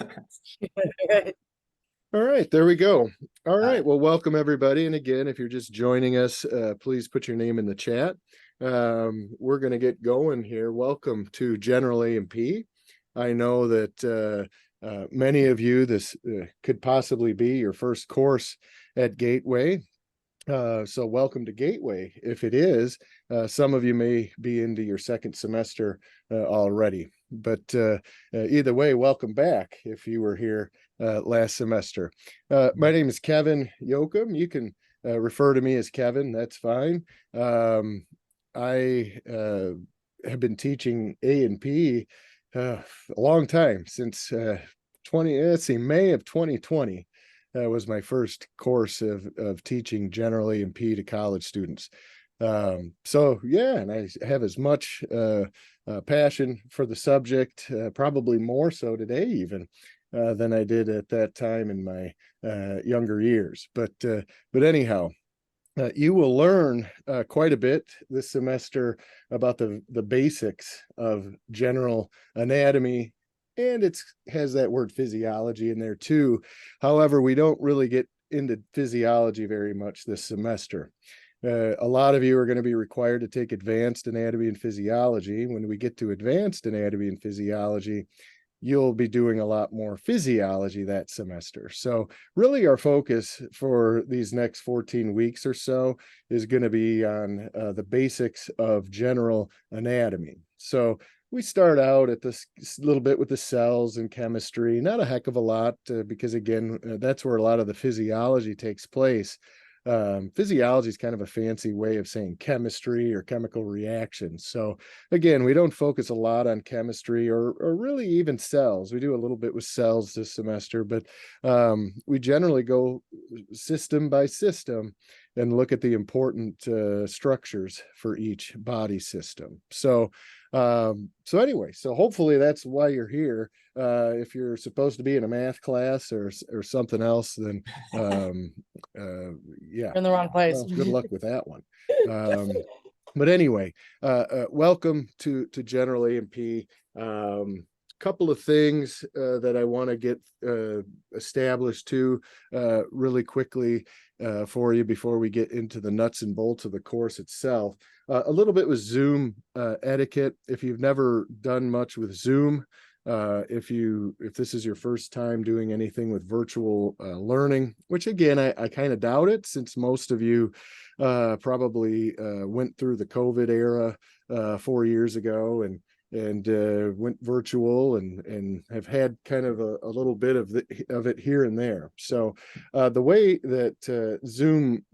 All right, there we go. All Uh, right, well, welcome everybody. And again, if you're just joining us, please put your name in the chat. We're going to get going here. Welcome to General A&P. I know that many of you, this could possibly be your first course at Gateway. So welcome to Gateway. If it is, some of you may be into your second semester already. But either way, welcome back if you were here last semester. My name is Kevin Yoakum. You can refer to me as Kevin. That's fine. I have been teaching A&P a long time, since 20, May of 2020. That was my first course of teaching general A&P to college students. So yeah, and I have as much passion for the subject, probably more so today even, than I did at that time in my younger years. But anyhow, you will learn quite a bit this semester about the basics of general anatomy, and it has that word physiology in there too. However, we don't really get into physiology very much this semester. A lot of you are going to be required to take advanced anatomy and physiology. When we get to advanced anatomy and physiology, you'll be doing a lot more physiology that semester. So really our focus for these next 14 weeks or so is going to be on the basics of general anatomy. So we start out at this little bit with the cells and chemistry, not a heck of a lot, because again, that's where a lot of the physiology takes place. Physiology is kind of a fancy way of saying chemistry or chemical reactions. So again, we don't focus a lot on chemistry or really even cells. We do a little bit with cells this semester, but we generally go system by system and look at the important structures for each body system. So anyway, so hopefully that's why you're here. If you're supposed to be in a math class or something else, then yeah, You're in the wrong place. well, good luck with that one. But anyway, welcome to General A&P. Couple of things that I want to get established too really quickly for you before we get into the nuts and bolts of the course itself. A little bit with Zoom etiquette. If you've never done much with Zoom, if this is your first time doing anything with virtual learning, which again, I kind of doubt it, since most of you probably went through the COVID era 4 years ago and went virtual and have had kind of a little bit of it here and there. So the way that Zoom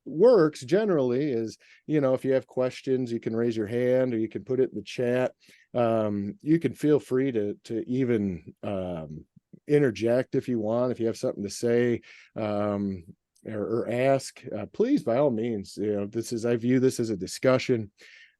works generally is, if you have questions, you can raise your hand or you can put it in the chat. You can feel free to even interject if you want, if you have something to say, or ask, please, by all means. I view this as a discussion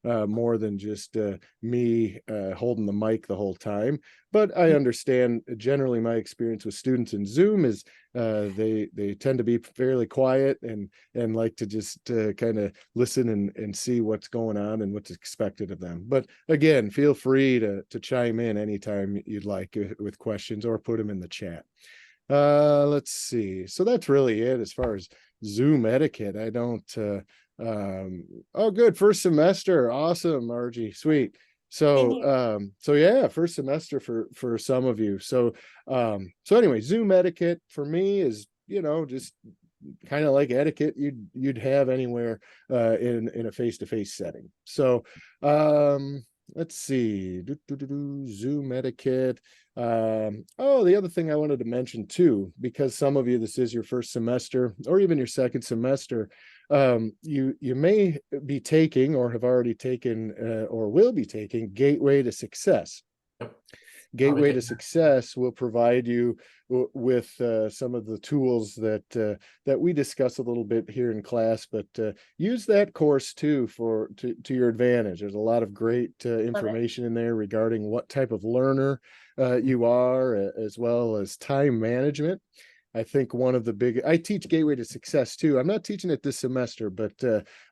more than just me holding the mic the whole time. But I understand generally my experience with students in Zoom is they tend to be fairly quiet and like to just kind of listen and see what's going on and what's expected of them. But again, feel free to chime in anytime you'd like with questions or put them in the chat. Let's see. So that's really it as far as Zoom etiquette. I don't oh good, first semester. Awesome, Margie. Sweet. So yeah, first semester for some of you. So anyway, Zoom etiquette for me is, just kind of like etiquette you'd have anywhere in a face-to-face setting. So let's see. Zoom etiquette. Oh, the other thing I wanted to mention too, because some of you, this is your first semester or even your second semester, you may be taking or have already taken or will be taking Gateway to Success. Gateway to Success will provide you with some of the tools that we discuss a little bit here in class, but use that course too to your advantage. There's a lot of great information in there regarding what type of learner you are, as well as time management. I think I teach Gateway to Success too. I'm not teaching it this semester, but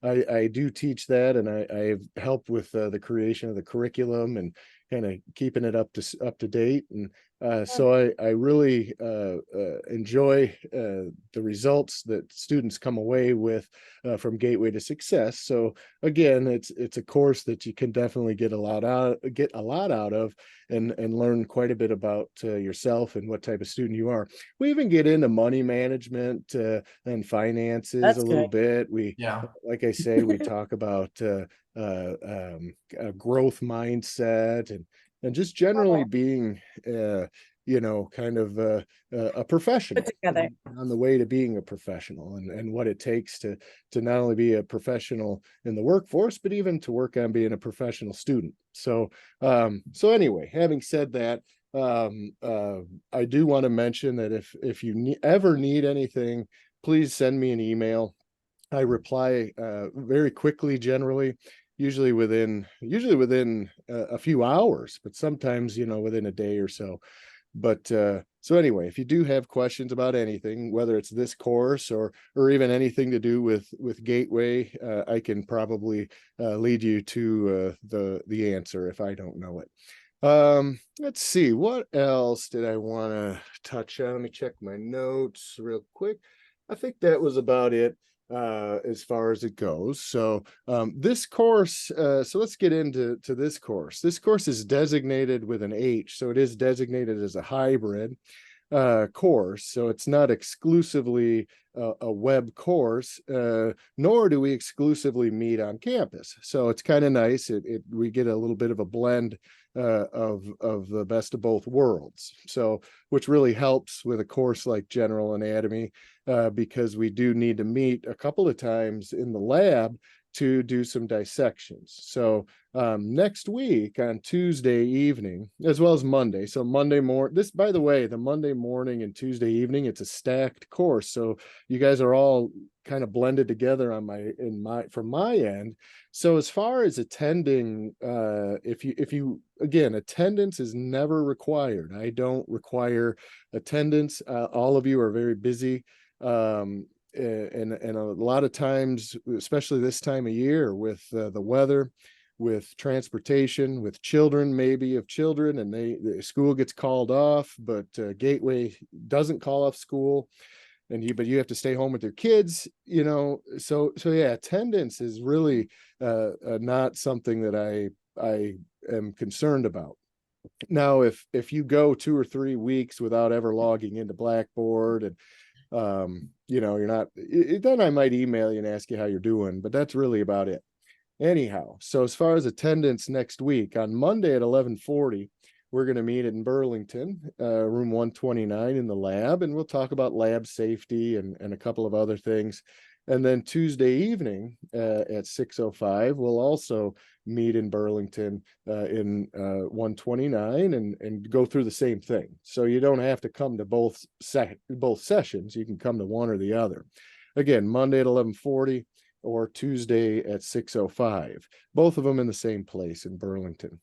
I do teach that, and I've helped with the creation of the curriculum and kind of keeping it up to date. And So I really enjoy the results that students come away with from Gateway to Success. So again, it's a course that you can definitely get a lot out of, and learn quite a bit about yourself and what type of student you are. We even get into money management and finances That's a little good. bit. We, Yeah. like I say, we talk about a growth mindset, and just generally Oh, being kind of a put professional, together. on the way to being a professional, and what it takes to not only be a professional in the workforce, but even to work on being a professional student. So anyway, having said that, I do want to mention that if you ever need anything, please send me an email. I reply very quickly, generally, usually within a few hours, but sometimes within a day or so. But so anyway, if you do have questions about anything, whether it's this course or even anything to do with Gateway, I can probably lead you to the answer if I don't know it. Let's see, what else did I want to touch on? Let me check my notes real quick. I think that was about it as far as it goes. So this course, so let's get into this course. This course is designated with an H, so it is designated as a hybrid course. So it's not exclusively a web course, nor do we exclusively meet on campus. So it's kind of nice. We get a little bit of a blend of the best of both worlds. So which really helps with a course like general anatomy, because we do need to meet a couple of times in the lab to do some dissections. So next week on Tuesday evening, as well as Monday. So Monday morning, this, by the way, the Monday morning and Tuesday evening, it's a stacked course. So you guys are all kind of blended together from my end. So as far as attending, if you again, attendance is never required. I don't require attendance. All of you are very busy. And a lot of times, especially this time of year, with the weather, with transportation, with children, maybe of children, and the school gets called off, but Gateway doesn't call off school, but you have to stay home with your kids, so yeah, attendance is really not something that I am concerned about. Now, if you go 2 or 3 weeks without ever logging into Blackboard, and you're not, then I might email you and ask you how you're doing, but that's really about it. Anyhow, so as far as attendance next week, on Monday at 11:40, we're going to meet in Burlington, room 129 in the lab, and we'll talk about lab safety and a couple of other things. And then Tuesday evening at 6:05, we'll also meet in Burlington in 129, and go through the same thing. So you don't have to come to both sessions. You can come to one or the other. Again, Monday at 11:40 or Tuesday at 6:05, both of them in the same place in Burlington.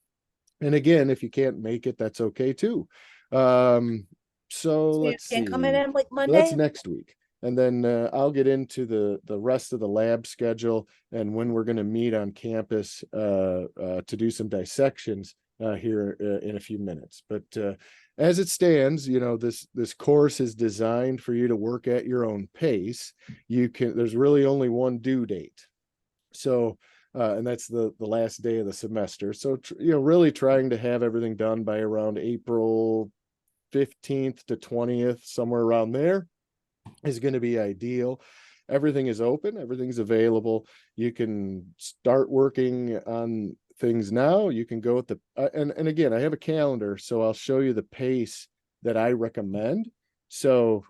And again, if you can't make it, that's okay too. So So you let's can't come in see. on like So that's Monday? next week. And then I'll get into the rest of the lab schedule and when we're going to meet on campus to do some dissections here in a few minutes. But as it stands, this course is designed for you to work at your own pace. There's really only one due date. So and that's the last day of the semester. So really trying to have everything done by around April 15th to 20th, somewhere around there, is going to be ideal. Everything is open, everything's available. You can start working on things now. You can go at the and again, I have a calendar, so I'll show you the pace that I recommend. So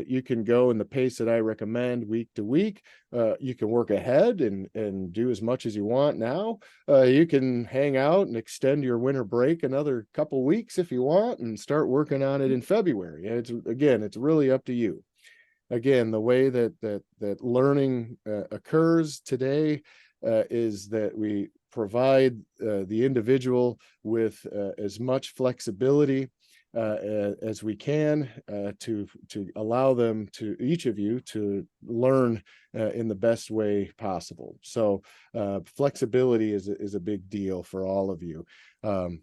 you can go in the pace that I recommend week to week. You can work ahead and do as much as you want now. You can hang out and extend your winter break another couple weeks if you want, and start working on it in February. It's really up to you. Again, the way that learning occurs today is that we provide the individual with as much flexibility as we can to allow them, to each of you, to learn in the best way possible. So flexibility is a big deal for all of you.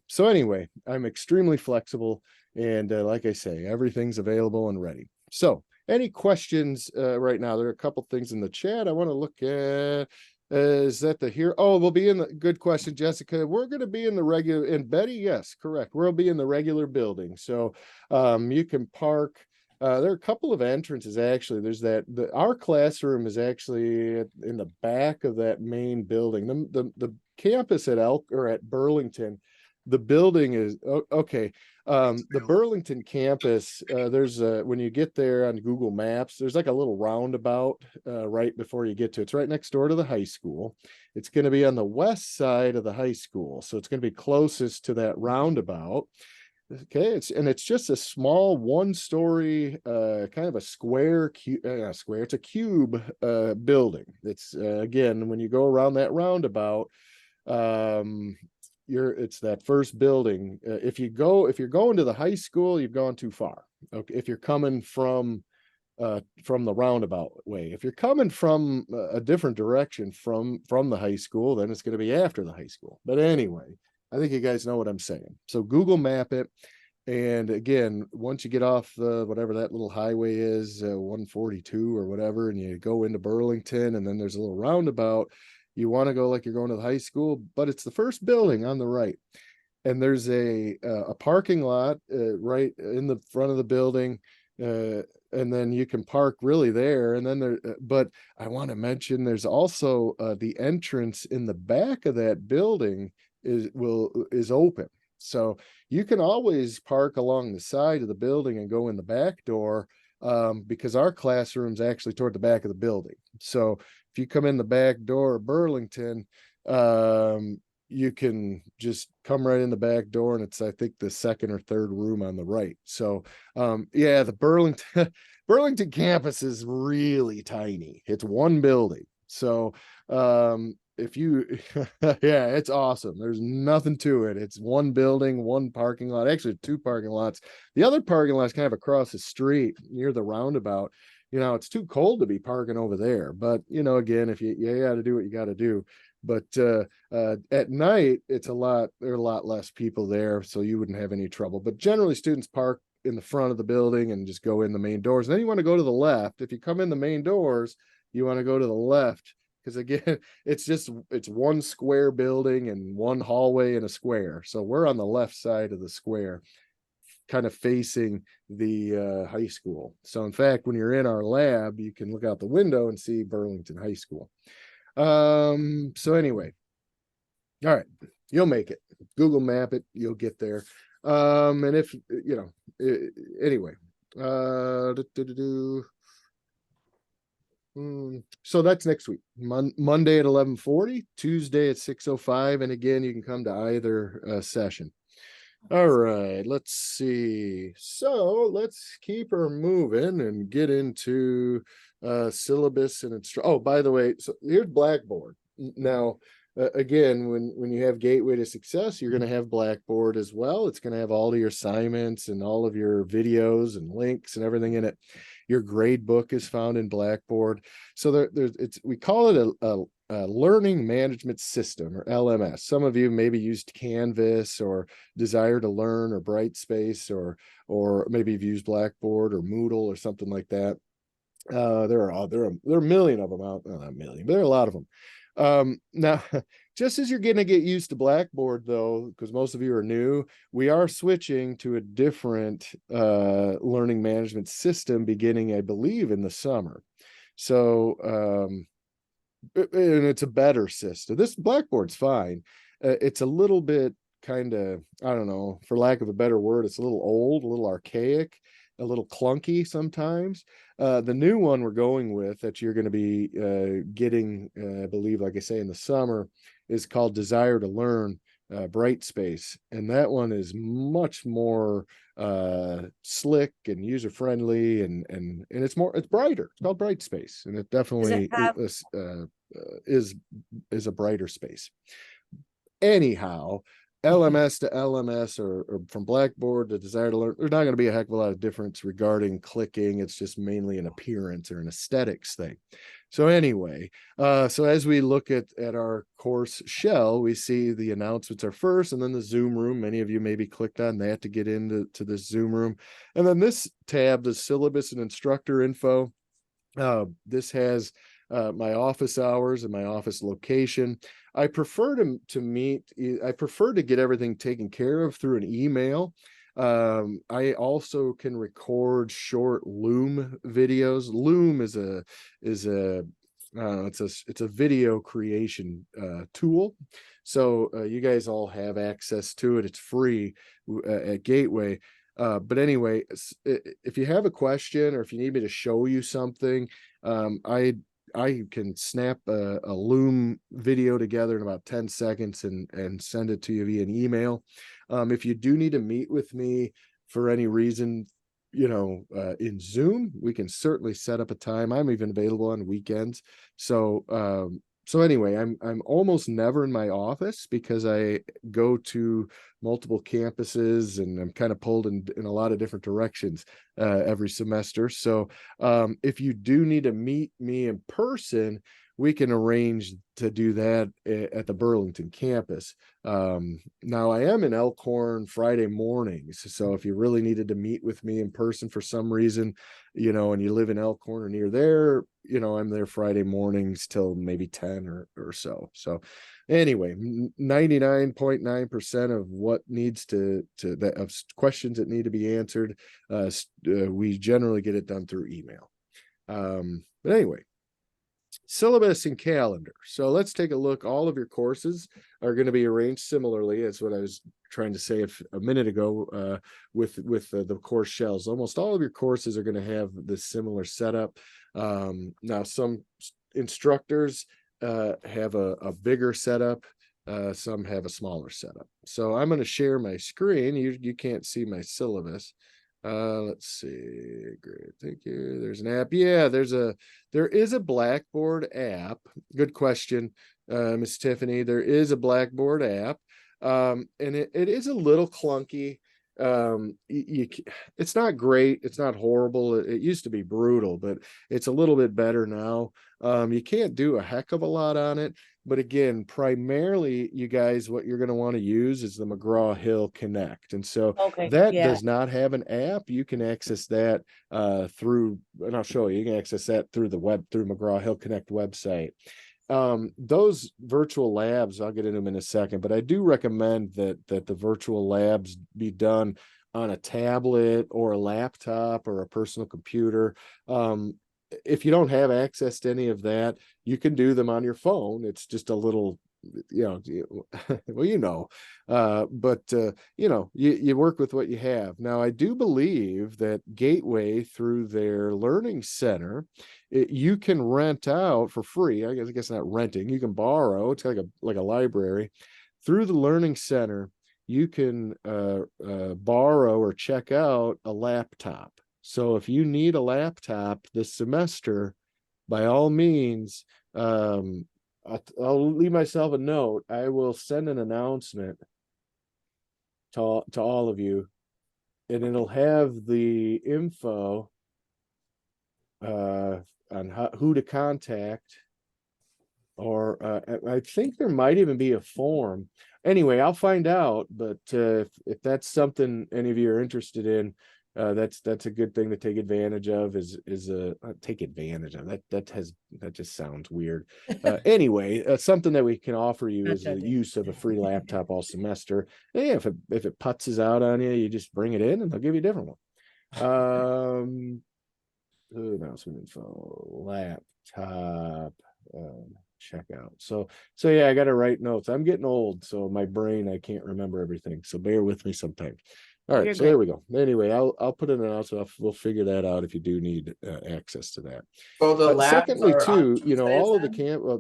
So anyway, I'm extremely flexible. And like I say, everything's available and ready. So any questions right now? There are a couple things in the chat I want to look at. Is that the here? Oh, we'll be in the good question, Jessica. We're going to be in the regular, and Betty, yes, correct. We'll be in the regular building. So you can park. There are a couple of entrances actually. There's our classroom is actually in the back of that main building. The campus at Elk or at Burlington, the building is okay. The Burlington campus, there's when you get there on Google Maps, there's like a little roundabout right before you get to it. It's right next door to the high school. It's going to be on the west side of the high school, so it's going to be closest to that roundabout. Okay, it's just a small one-story, kind of a square. It's a cube building. It's again, when you go around that roundabout, um, it's that first building. If you're going to the high school, you've gone too far. Okay, if you're coming from the roundabout way. If you're coming from a different direction from the high school, then it's going to be after the high school. But anyway, I think you guys know what I'm saying. So Google map it. And again, once you get off whatever that little highway is, 142 or whatever, and you go into Burlington, and then there's a little roundabout, you want to go like you're going to the high school, but it's the first building on the right. And there's a parking lot right in the front of the building. And then you can park really there. And then but I want to mention there's also the entrance in the back of that building is open. So you can always park along the side of the building and go in the back door, because our classroom's actually toward the back of the building. So if you come in the back door of Burlington, you can just come right in the back door, and it's, I think, the second or third room on the right. So yeah, the Burlington campus is really tiny. It's one building. So if you yeah, it's awesome. There's nothing to it. It's one building, one parking lot, actually two parking lots. The other parking lot is kind of across the street near the roundabout. It's too cold to be parking over there, but again, if you got to do what you got to do. But at night there are a lot less people there, so you wouldn't have any trouble. But generally students park in the front of the building and just go in the main doors. And then you want to go to the left. If you come in the main doors, you want to go to the left, because again, it's one square building and one hallway in a square. So we're on the left side of the square, kind of facing the high school. So in fact, when you're in our lab, you can look out the window and see Burlington High School. So anyway, all right, you'll make it. Google map it, you'll get there. And if anyway, so that's next week. Monday at 11:40, Tuesday at 6:05, and again, you can come to either session. All right, let's see. So let's keep her moving and get into syllabus and oh, by the way, so here's Blackboard. Now, again, when you have Gateway to Success, you're going to have Blackboard as well. It's going to have all of your assignments and all of your videos and links and everything in it. Your grade book is found in Blackboard. So we call it a learning management system, or LMS. Some of you maybe used Canvas or Desire to Learn or Brightspace, or maybe you've used Blackboard or Moodle or something like that. There are a million of them out. Not a million, but there are a lot of them. Now, just as you're going to get used to Blackboard, though, because most of you are new, we are switching to a different learning management system beginning, I believe, in the summer. So, and it's a better system. This Blackboard's fine. It's a little bit kind of, I don't know, for lack of a better word, it's a little old, a little archaic, a little clunky sometimes. The new one we're going with that you're going to be getting, I believe, like I say, in the summer, is called Desire to Learn, Brightspace. And that one is much more slick and user friendly, and it's brighter. It's called Brightspace, and it definitely is a brighter space. Anyhow, LMS to LMS or from Blackboard to Desire to Learn, there's not going to be a heck of a lot of difference regarding clicking. It's just mainly an appearance or an aesthetics thing. So anyway, so as we look at our course shell, we see the announcements are first, and then the Zoom room. Many of you maybe clicked on that to get into the Zoom room. And then this tab, the syllabus and instructor info. This has my office hours and my office location. I prefer I prefer to get everything taken care of through an email. I also can record short Loom videos. Loom is a it's a video creation tool. So you guys all have access to it. It's free at Gateway. But anyway, if you have a question or if you need me to show you something, I can snap a Loom video together in about 10 seconds and send it to you via an email. If you do need to meet with me for any reason, in Zoom, we can certainly set up a time. I'm even available on weekends. So anyway, I'm almost never in my office because I go to multiple campuses and I'm kind of pulled in a lot of different directions every semester. So if you do need to meet me in person, we can arrange to do that at the Burlington campus. Now I am in Elkhorn Friday mornings. So if you really needed to meet with me in person for some reason, and you live in Elkhorn or near there, I'm there Friday mornings till maybe 10 or so. So anyway, 99.9% of what needs of questions that need to be answered, we generally get it done through email. But anyway, syllabus and calendar. So let's take a look. All of your courses are going to be arranged similarly. That's what I was trying to say a minute ago with the course shells. Almost all of your courses are going to have this similar setup. Now, some instructors have a bigger setup. Some have a smaller setup. So I'm going to share my screen. You can't see my syllabus. Let's see. Great. Thank you. There's an app. Yeah, there is a Blackboard app. Good question, Miss Tiffany. There is a Blackboard app. And it is a little clunky. It's not great. It's not horrible. It used to be brutal, but it's a little bit better now. You can't do a heck of a lot on it. But again, primarily, you guys, what you're going to want to use is the McGraw-Hill Connect. And so that does not have an app. You can access that through, and I'll show you, you can access that through the web, through McGraw-Hill Connect website. Those virtual labs, I'll get into them in a second, but I do recommend that the virtual labs be done on a tablet or a laptop or a personal computer. If you don't have access to any of that, you can do them on your phone. It's just a little, well, but you work with what you have. Now, I do believe that Gateway, through their learning center, you can rent out for free. I guess not renting, you can borrow. It's like a library through the learning center. You can borrow or check out a laptop. So if you need a laptop this semester, by all means, I'll leave myself a note. I will send an announcement to all of you, and it'll have the info on who to contact, or I think there might even be a form. Anyway, I'll find out, but if that's something any of you are interested in, that's a good thing to take advantage of. Take advantage of that just sounds weird. Anyway, something that we can offer you is the use of a free laptop all semester. And yeah, if it putzes out on you, you just bring it in and they'll give you a different one. Announcement info, laptop, checkout. So yeah, I got to write notes. I'm getting old, so my brain, I can't remember everything. So bear with me sometimes. All right, so there we go. Anyway, I'll put it out, so we'll figure that out if you do need access to that. So the labs secondly, too, all of the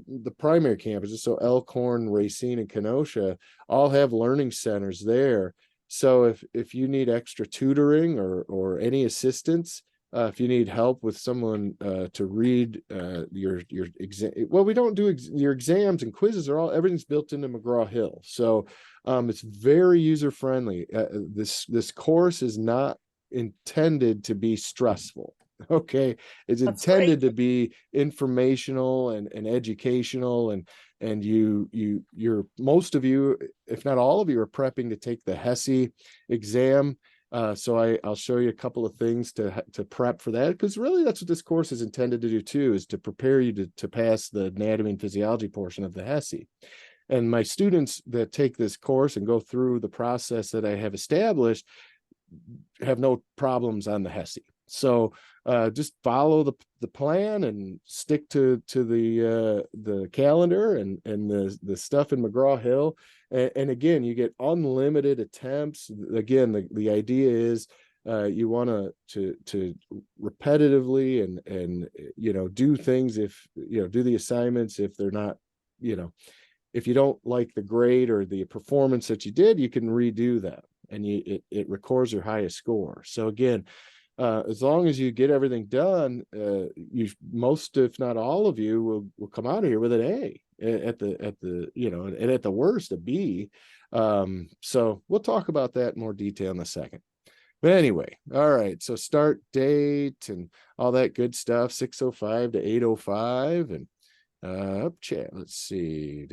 the primary campuses, so Elkhorn, Racine, and Kenosha, all have learning centers there. So if you need extra tutoring or any assistance, if you need help with someone to read your exam, well, we don't do your exams and quizzes are all everything's built into McGraw-Hill, so it's very user friendly. This course is not intended to be stressful. Okay, it's That's great. intended to be informational and educational, and you're most of you, if not all of you, are prepping to take the HESI exam. So I'll show you a couple of things to prep for that, because really that's what this course is intended to do too, is to prepare you to pass the anatomy and physiology portion of the HESI. And my students that take this course and go through the process that I have established have no problems on the HESI. So just follow the plan and stick to the calendar and the stuff in McGraw-Hill. And again, you get unlimited attempts. Again, the idea is you want to repetitively and do things, if do the assignments if they're not, if you don't like the grade or the performance that you did, you can redo that, and it records your highest score. So again, as long as you get everything done, you most, if not all of you, will come out of here with an A at the and at the worst a B. So we'll talk about that in more detail in a second. But anyway, all right. So start date and all that good stuff, 6:05 to 8:05, and up chat. Let's see.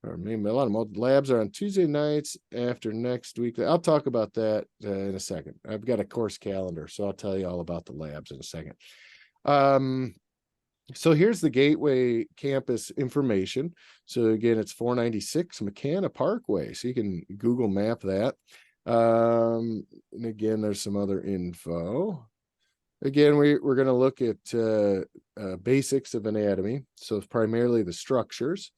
Or maybe a lot of labs are on Tuesday nights after next week. I'll talk about that in a second. I've got a course calendar, so I'll tell you all about the labs in a second. So here's the Gateway campus information. So again, it's 496 McCanna Parkway. So you can Google map that. And again, there's some other info. Again, we're going to look at basics of anatomy. So it's primarily the structures.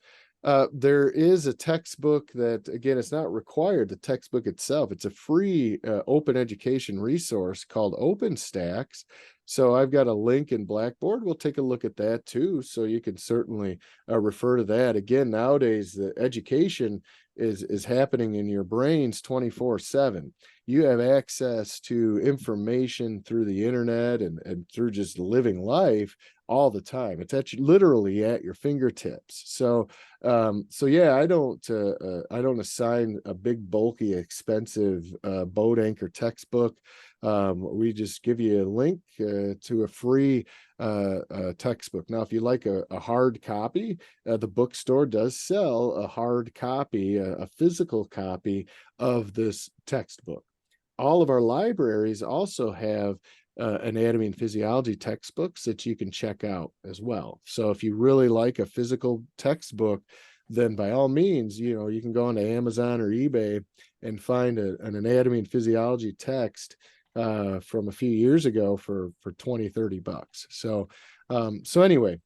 There is a textbook that, again, it's not required, the textbook itself. It's a free open education resource called OpenStax. So I've got a link in Blackboard. We'll take a look at that too. So you can certainly refer to that. Again, nowadays, the education is happening in your brains 24/7. You have access to information through the internet and through just living life all the time. It's literally at your fingertips. So yeah, I don't assign a big, bulky, expensive boat anchor textbook. We just give you a link to a free textbook. Now, if you like a hard copy, the bookstore does sell a hard copy, a physical copy of this textbook. All of our libraries also have anatomy and physiology textbooks that you can check out as well. So if you really like a physical textbook, then by all means, you can go onto Amazon or eBay and find an anatomy and physiology text from a few years ago for 20-30 bucks. So anyway,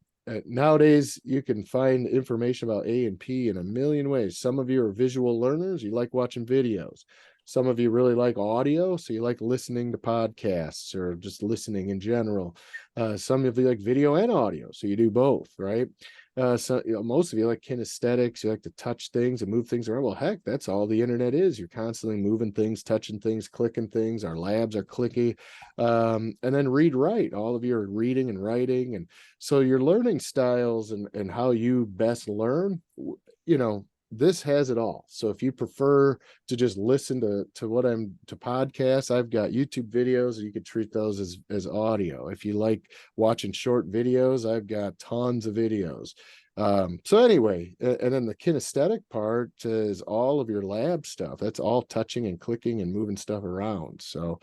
nowadays you can find information about A&P in a million ways. Some of you are visual learners, you like watching videos. Some of you really like audio, so you like listening to podcasts or just listening in general. Some of you like video and audio, so you do both, right? So most of you like kinesthetics, you like to touch things and move things around. Well, heck, that's all the internet is. You're constantly moving things, touching things, clicking things. Our labs are clicky. And then read, write. All of you are reading and writing. And so your learning styles and how you best learn, this has it all. So if you prefer to just listen to podcasts, I've got YouTube videos. You could treat those as audio. If you like watching short videos, I've got tons of videos. So anyway, and then the kinesthetic part is all of your lab stuff. That's all touching and clicking and moving stuff around. So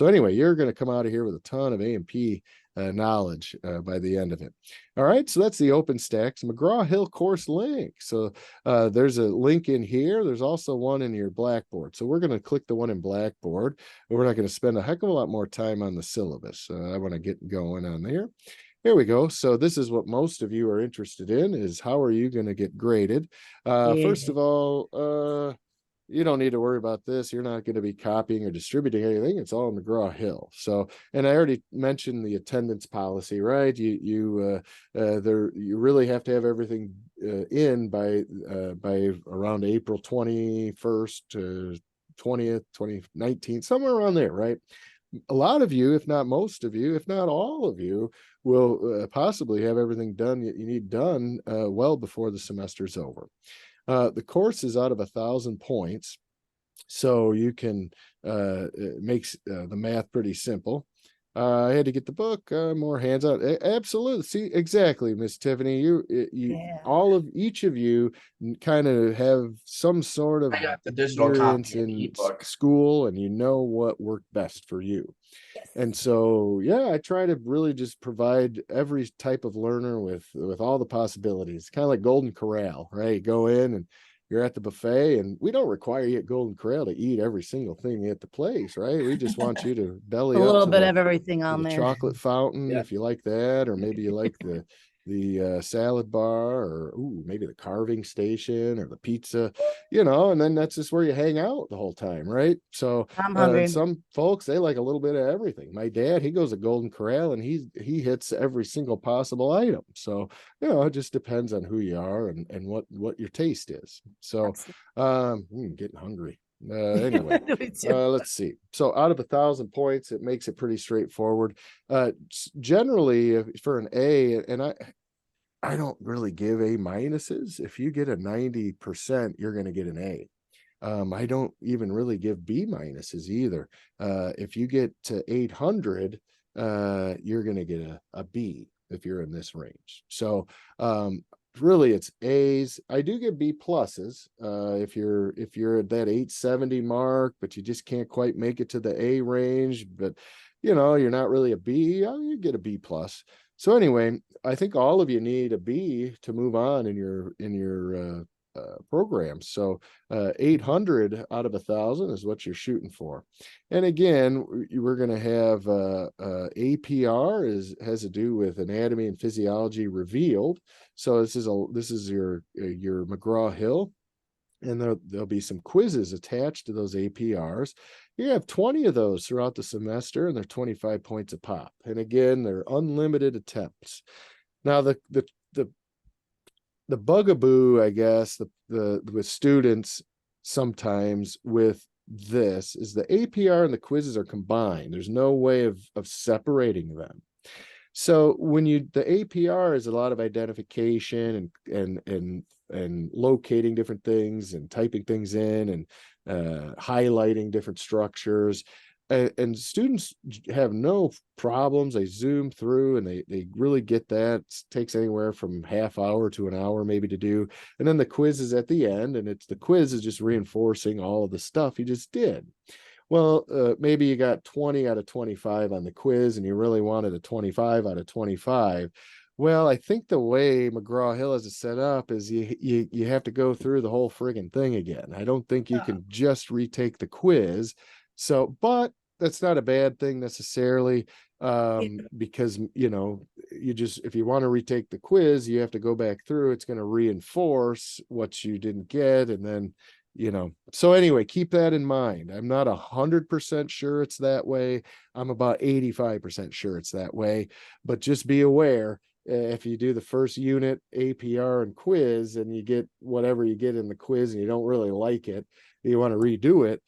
anyway, you're going to come out of here with a ton of A&P knowledge by the end of it. All right, so that's the OpenStax McGraw-Hill course link. So there's a link in here. There's also one in your Blackboard. So we're going to click the one in Blackboard. We're not going to spend a heck of a lot more time on the syllabus. I want to get going on there. Here we go. So this is what most of you are interested in, is how are you going to get graded? First of all, you don't need to worry about this. You're not going to be copying or distributing anything. It's all McGraw-Hill. So, and I already mentioned the attendance policy, right? You really have to have everything in by around April 21st 20th, 2019, somewhere around there, right? A lot of you, if not most of you, if not all of you, will possibly have everything done that you need done well before the semester's over. The course is out of 1,000 points, so you can it makes the math pretty simple. I had to get the book more hands-on. Absolutely. See, exactly, Miss Tiffany. All of each of you kind of have some sort of I got the digital experience copy of the in ebook. school, and you know what worked best for you. Yes. And so, yeah, I try to really just provide every type of learner with all the possibilities. Kind of like Golden Corral, right? You go in and you're at the buffet, and we don't require you at Golden Corral to eat every single thing at the place, right? We just want you to belly A up little to bit of everything on the there. chocolate fountain, Yeah. if you like that, or maybe you like the salad bar, or maybe the carving station or the pizza, and then that's just where you hang out the whole time, right? So I'm and hungry. some folks, they like a little bit of everything. My dad, he goes to Golden Corral and he hits every single possible item. So it just depends on who you are and what your taste is. So getting hungry. Anyway, let's see. So out of 1,000 points, it makes it pretty straightforward. Generally, for an A, and I don't really give A minuses. If you get a 90%, you're going to get an A. I don't even really give B minuses either. If you get to 800, you're going to get a B if you're in this range. So really it's A's. I do get B pluses if you're at that 870 mark, but you just can't quite make it to the A range, but you're not really a B, you get a B plus. So anyway, I think all of you need a B to move on in your programs. So 800 out of 1,000 is what you're shooting for. And again, we're going to have APR has to do with anatomy and physiology revealed. So this is your McGraw-Hill, and there'll be some quizzes attached to those APRs. You have 20 of those throughout the semester, and they're 25 points a pop. And again, they're unlimited attempts. Now, the bugaboo, I guess, the with students sometimes with this is the APR and the quizzes are combined. There's no way of separating them. So when the APR is a lot of identification and locating different things and typing things in and highlighting different structures. And students have no problems. They zoom through and they really get that. It takes anywhere from half hour to an hour maybe to do. And then the quiz is at the end, and the quiz is just reinforcing all of the stuff you just did. Well, maybe you got 20 out of 25 on the quiz and you really wanted a 25 out of 25. Well, I think the way McGraw-Hill has it set up is you have to go through the whole friggin' thing again. I don't think you can just retake the quiz. So, but that's not a bad thing necessarily, because if you want to retake the quiz, you have to go back through. It's going to reinforce what you didn't get, and then so anyway, keep that in mind. I'm not 100% sure it's that way. I'm about 85% sure it's that way, but just be aware, if you do the first unit APR and quiz and you get whatever you get in the quiz and you don't really like it, you want to redo it,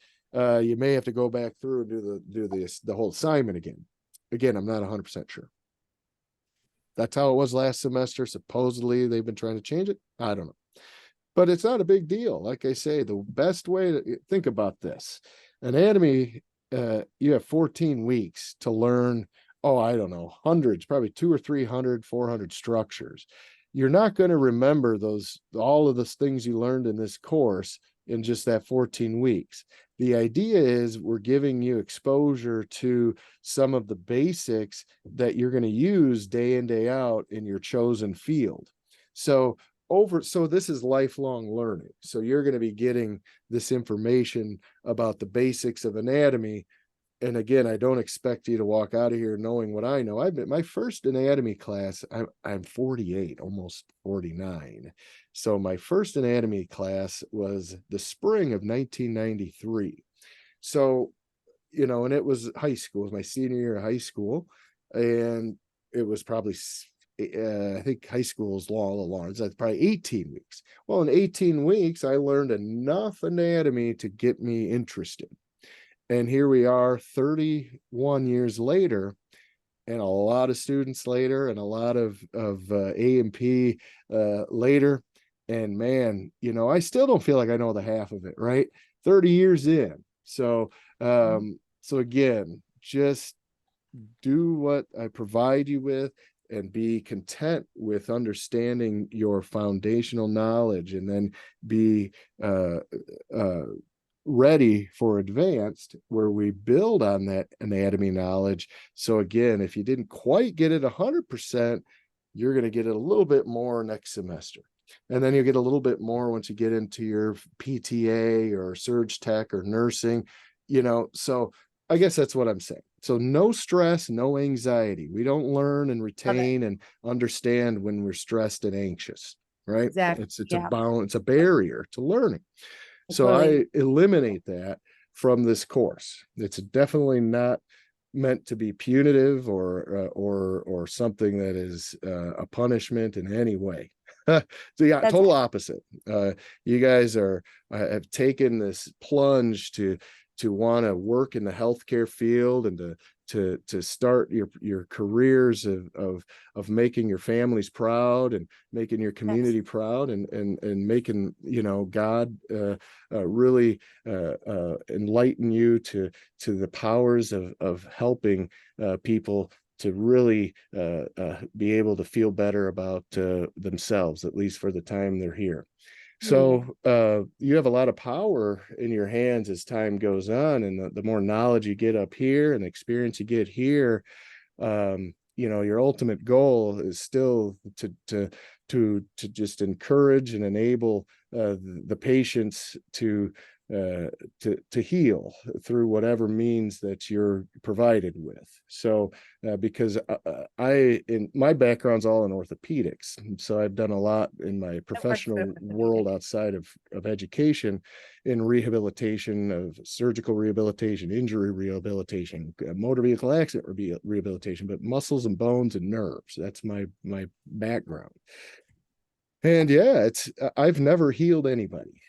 you may have to go back through and do the whole assignment again. Again, I'm not 100% sure. That's how it was last semester. Supposedly they've been trying to change it. I don't know. But it's not a big deal. Like I say, the best way to think about this, anatomy, you have 14 weeks to learn, I don't know, hundreds, probably 200 or 300, 400 structures. You're not going to remember all of the things you learned in this course in just that 14 weeks. The idea is we're giving you exposure to some of the basics that you're going to use day in, day out in your chosen field. So this is lifelong learning. So you're going to be getting this information about the basics of anatomy. And again, I don't expect you to walk out of here knowing what I know. My first anatomy class, I'm 48, almost 49. So my first anatomy class was the spring of 1993. So, and it was high school. It was my senior year of high school. And it was probably I think high school is long. It's probably 18 weeks. Well, in 18 weeks, I learned enough anatomy to get me interested. And here we are 31 years later, and a lot of students later, and a lot of A&P later. And man, I still don't feel like I know the half of it, right? 30 years in. So again, just do what I provide you with, and be content with understanding your foundational knowledge, and then be uh, ready for advanced, where we build on that anatomy knowledge. So again, if you didn't quite get it 100%, you're going to get it a little bit more next semester. And then you get a little bit more once you get into your PTA or surge tech or nursing, so I guess that's what I'm saying. So no stress, no anxiety. We don't learn and Love it. retain and understand when we're stressed and anxious, right? Exactly. It's a Yeah. bound, it's a barrier to learning. I So totally. I eliminate that from this course. It's definitely not meant to be punitive or something that is a punishment in any way. So yeah, That's total opposite. You guys have taken this plunge to want to work in the healthcare field, and to start your careers of making your families proud, and making your yes. community proud, and making God really enlighten you to the powers of helping people to really be able to feel better about themselves, at least for the time they're here. Yeah. So you have a lot of power in your hands as time goes on, and the more knowledge you get up here and experience you get here, your ultimate goal is still to just encourage and enable the patients to heal through whatever means that you're provided with. So because in my background's all in orthopedics, so I've done a lot in my I've worked professional with world orthopedic. outside of education, in rehabilitation, of surgical rehabilitation, injury rehabilitation, motor vehicle accident rehabilitation, but muscles and bones and nerves. That's my background. And yeah, I've never healed anybody.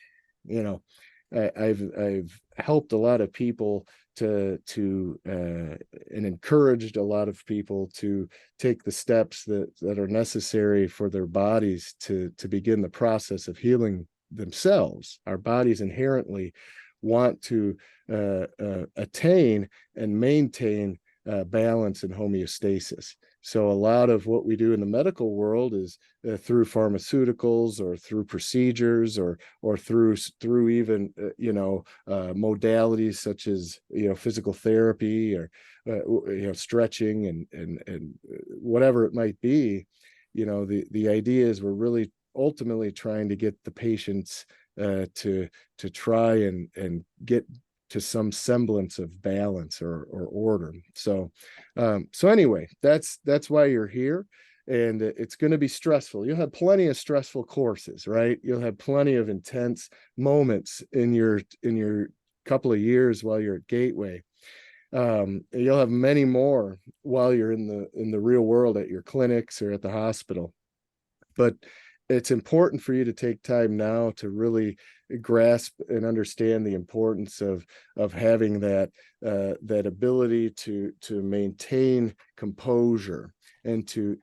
You know, I've helped a lot of people and encouraged a lot of people to take the steps that are necessary for their bodies to begin the process of healing themselves. Our bodies inherently want to attain and maintain balance and homeostasis. So a lot of what we do in the medical world is through pharmaceuticals, or through procedures, or through even modalities such as physical therapy, or stretching, and whatever it might be. The idea is we're really ultimately trying to get the patients to try and get to some semblance of balance or order. So anyway, that's why you're here. And it's going to be stressful. You'll have plenty of stressful courses, right? You'll have plenty of intense moments in your couple of years while you're at Gateway. You'll have many more while you're in the real world at your clinics or at the hospital. But it's important for you to take time now to really grasp and understand the importance of having that ability to maintain composure, and to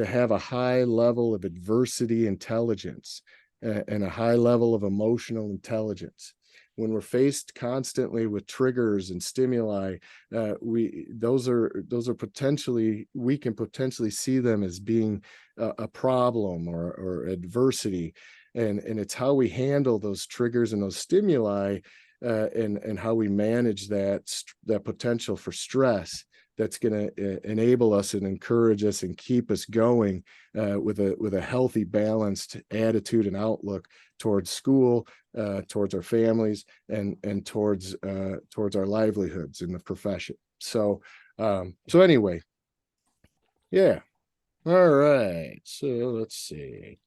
have a high level of adversity intelligence, and a high level of emotional intelligence. When we're faced constantly with triggers and stimuli, those are potentially, we can potentially see them as being a problem or adversity. And it's how we handle those triggers and those stimuli, and how we manage that potential for stress, that's going to enable us and encourage us and keep us going with a healthy, balanced attitude and outlook towards school, towards our families, and towards our livelihoods in the profession. So anyway, yeah. All right. So let's see.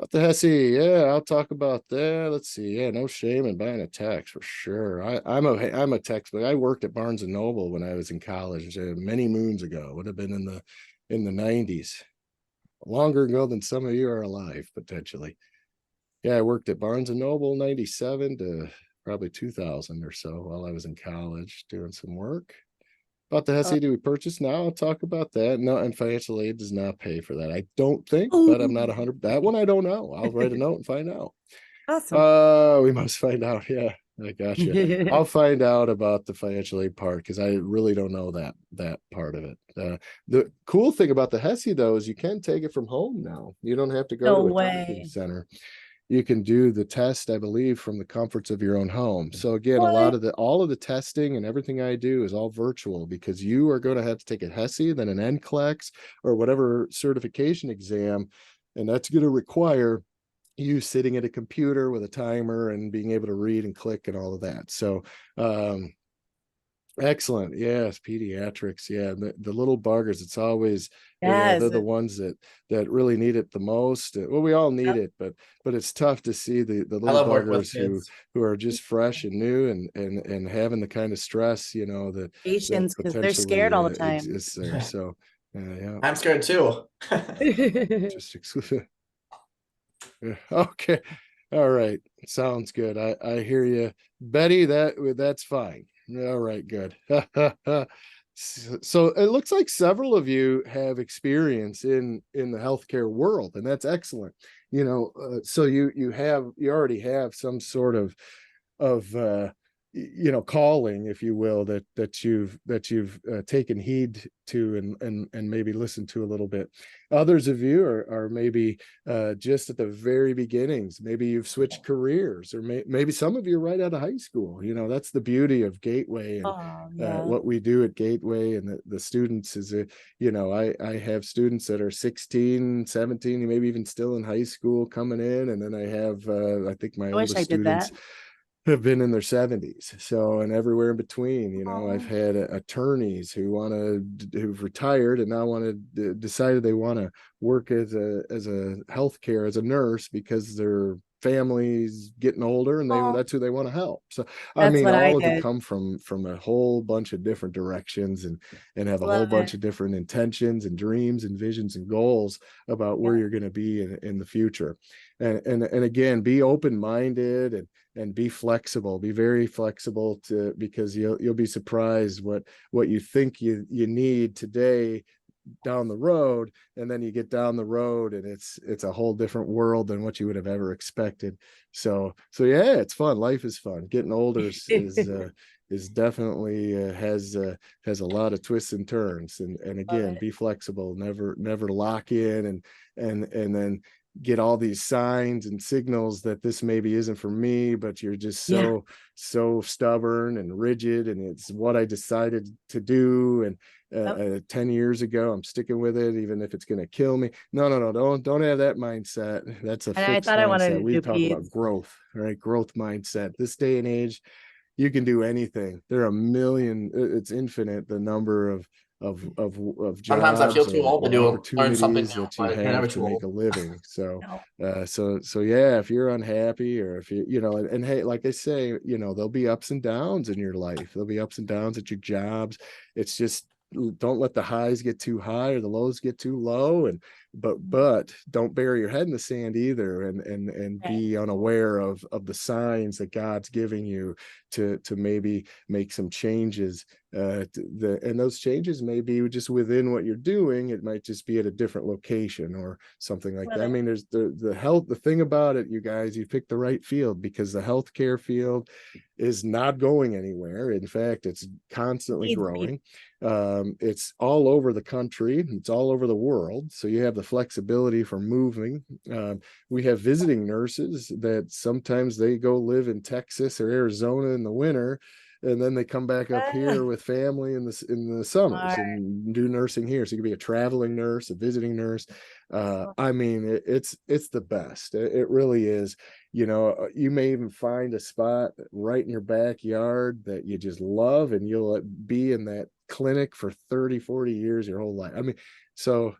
About the Hesse, yeah, I'll talk about that. Let's see. Yeah, no shame in buying a text for sure. I'm a textbook. I worked at Barnes and Noble when I was in college, many moons ago. Would have been in the 90s, longer ago than some of you are alive, potentially. Yeah, I worked at Barnes and Noble 97 to probably 2000 or so while I was in college doing some work. About the Oh, Hesse, do we purchase now? I'll talk about that. No, and financial aid does not pay for that. I don't think, but I'm not ooh. 100. That one I don't know. I'll write a note and find out. Awesome. We must find out. Yeah, I gotcha. I'll find out about the financial aid part because I really don't know that part of it. The cool thing about the Hesse though is you can take it from home now. You don't have to go No to a testing way. center. You can do the test, I believe, from the comforts of your own home. So again, What? all of the testing and everything I do is all virtual because you are going to have to take a Hesse, then an NCLEX or whatever certification exam, and that's going to require you sitting at a computer with a timer and being able to read and click and all of that. So excellent. Yes, pediatrics. Yeah, the little buggers. It's always, yeah, Yes. they're the ones that really need it the most. Well, we all need Yep. it, but it's tough to see the I little love working with buggers kids. who are just fresh and new and having the kind of stress, that Patients, because they're scared potentially all the time. exists there. So yeah, I'm scared too. just okay. All right. Sounds good. I hear you. Betty, that's fine. All right, good. So it looks like several of you have experience in the healthcare world, and that's excellent. So you already have some sort of calling, if you will, that you've taken heed to and maybe listened to a little bit. Others of you are maybe just at the very beginnings. Maybe you've switched careers, or maybe some of you are right out of high school. That's the beauty of Gateway and Oh, yeah. what we do at Gateway, and the students is I have students that are 16, 17, maybe even still in high school coming in, and then I have I think my I wish oldest I did students that. have been in their 70s, so, and everywhere in between. I've Oh, had attorneys who've retired and now decided they want to work as a healthcare, as a nurse, because their family's getting older and oh, that's who they want to help. So I that's mean, what I all of you did. come from a whole bunch of different directions and have a Love whole bunch it. of different intentions and dreams and visions and goals about where Yeah. you're going to be in the future. And again, be open-minded and be flexible, be very flexible, because you'll be surprised what you think you need today down the road, and then you get down the road and it's a whole different world than what you would have ever expected. So yeah, it's fun. Life is fun. Getting older is definitely has a lot of twists and turns, and Love again, it. be flexible. Never lock in and then get all these signs and signals that this maybe isn't for me, but you're just Yeah. so stubborn and rigid, and it's what I decided to do, and Yep. 10 years ago I'm sticking with it even if it's going to kill me. No, don't have that mindset. That's a And I fixed thought I wanted mindset. to We do talk about peds. growth, right? Growth mindset. This day and age, you can do anything. There are a million, it's infinite, the number of Sometimes I feel jobs too old to or do learn something opportunities new, that you but you're never have to too make a old. living. So No. so yeah, if you're unhappy, or if and hey, like I say, there'll be ups and downs in your life. There'll be ups and downs at your jobs. It's just, don't let the highs get too high or the lows get too low, and but don't bury your head in the sand either, and Okay. be unaware of the signs that God's giving you to maybe make some changes. And those changes may be just within what you're doing. It might just be at a different location or something like Love that. I it. mean, there's the thing about it, you guys, you picked the right field, because the healthcare field is not going anywhere. In fact, it's constantly Needs people. growing. It's all over the country, it's all over the world, so you have the flexibility for moving. We have visiting nurses that sometimes they go live in Texas or Arizona in the winter, and then they come back up here Ah, with family in the summers smart. and do nursing here. So you can be a traveling nurse, a visiting nurse. I mean, it's the best. It really is. You may even find a spot right in your backyard that you just love, and you'll be in that clinic for 30, 40 years, your whole life. I mean, so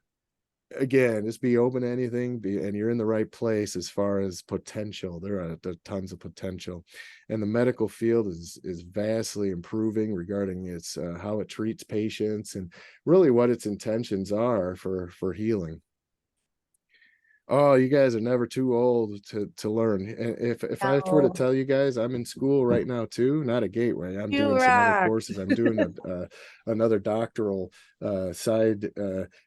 again, just be open to anything, and you're in the right place as far as potential. There are tons of potential, and the medical field is vastly improving regarding its how it treats patients and really what its intentions are for healing. Oh, you guys are never too old to learn. If I were to No, tell you guys, I'm in school right now too, not a Gateway. I'm you doing some other rock. courses. I'm doing another doctoral side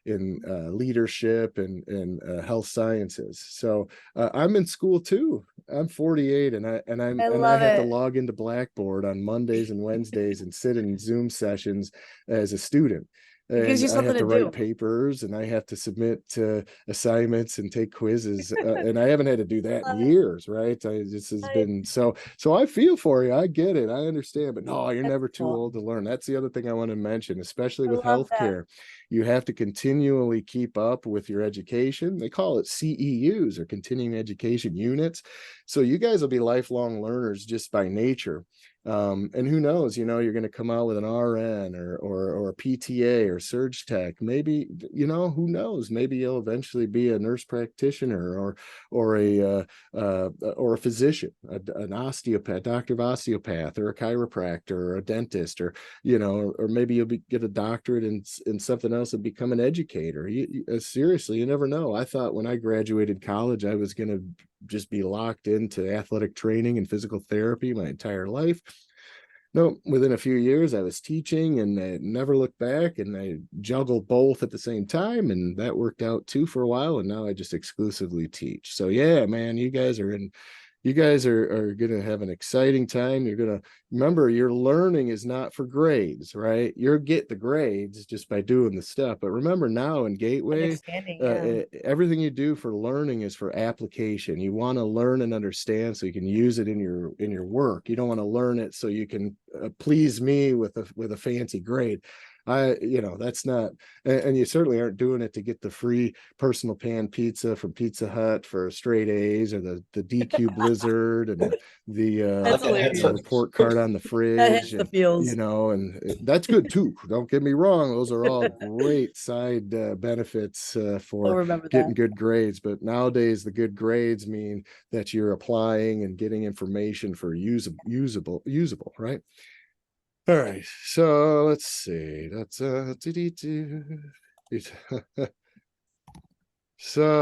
in leadership and health sciences. So I'm in school too. I'm 48, I and I love have to it. log into Blackboard on Mondays and Wednesdays and sit in Zoom sessions as a student. It gives And you I have something to to write do. papers, and I have to submit assignments and take quizzes, and I haven't had to do that in Love it. years, right? This has I, been so I feel for you. I get it. I understand, but no, you're that's never too cool. old to learn. That's the other thing I want to mention, especially I with love that. healthcare. You have to continually keep up with your education. They call it CEUs, or continuing education units. So you guys will be lifelong learners just by nature. And who knows, you're going to come out with an RN or a PTA or surge tech. Maybe, who knows, maybe you'll eventually be a nurse practitioner or or a physician, an osteopath, doctor of osteopath, or a chiropractor, or a dentist, or maybe get a doctorate in something else and become an educator. Seriously, you never know. I thought when I graduated college, I was going to just be locked into athletic training and physical therapy my entire life. No, within a few years, I was teaching, and I never looked back, and I juggled both at the same time, and that worked out too for a while. And now I just exclusively teach. So yeah, man, you guys are going to have an exciting time. You're going to remember, your learning is not for grades, right? You'll get the grades just by doing the stuff. But remember, now in Gateway, Understanding, yeah. everything you do for learning is for application. You want to learn and understand so you can use it in your work. You don't want to learn it so you can please me with a fancy grade. That's not, and you certainly aren't doing it to get the free personal pan pizza from Pizza Hut for straight A's, or the DQ Blizzard, and That's the hilarious. report card on the That fridge, hits the and feels. that's good too. Don't get me wrong; those are all great side benefits We'll for remember getting that. good grades. But nowadays, the good grades mean that you're applying and getting information for usable, right? All right, so let's see. That's so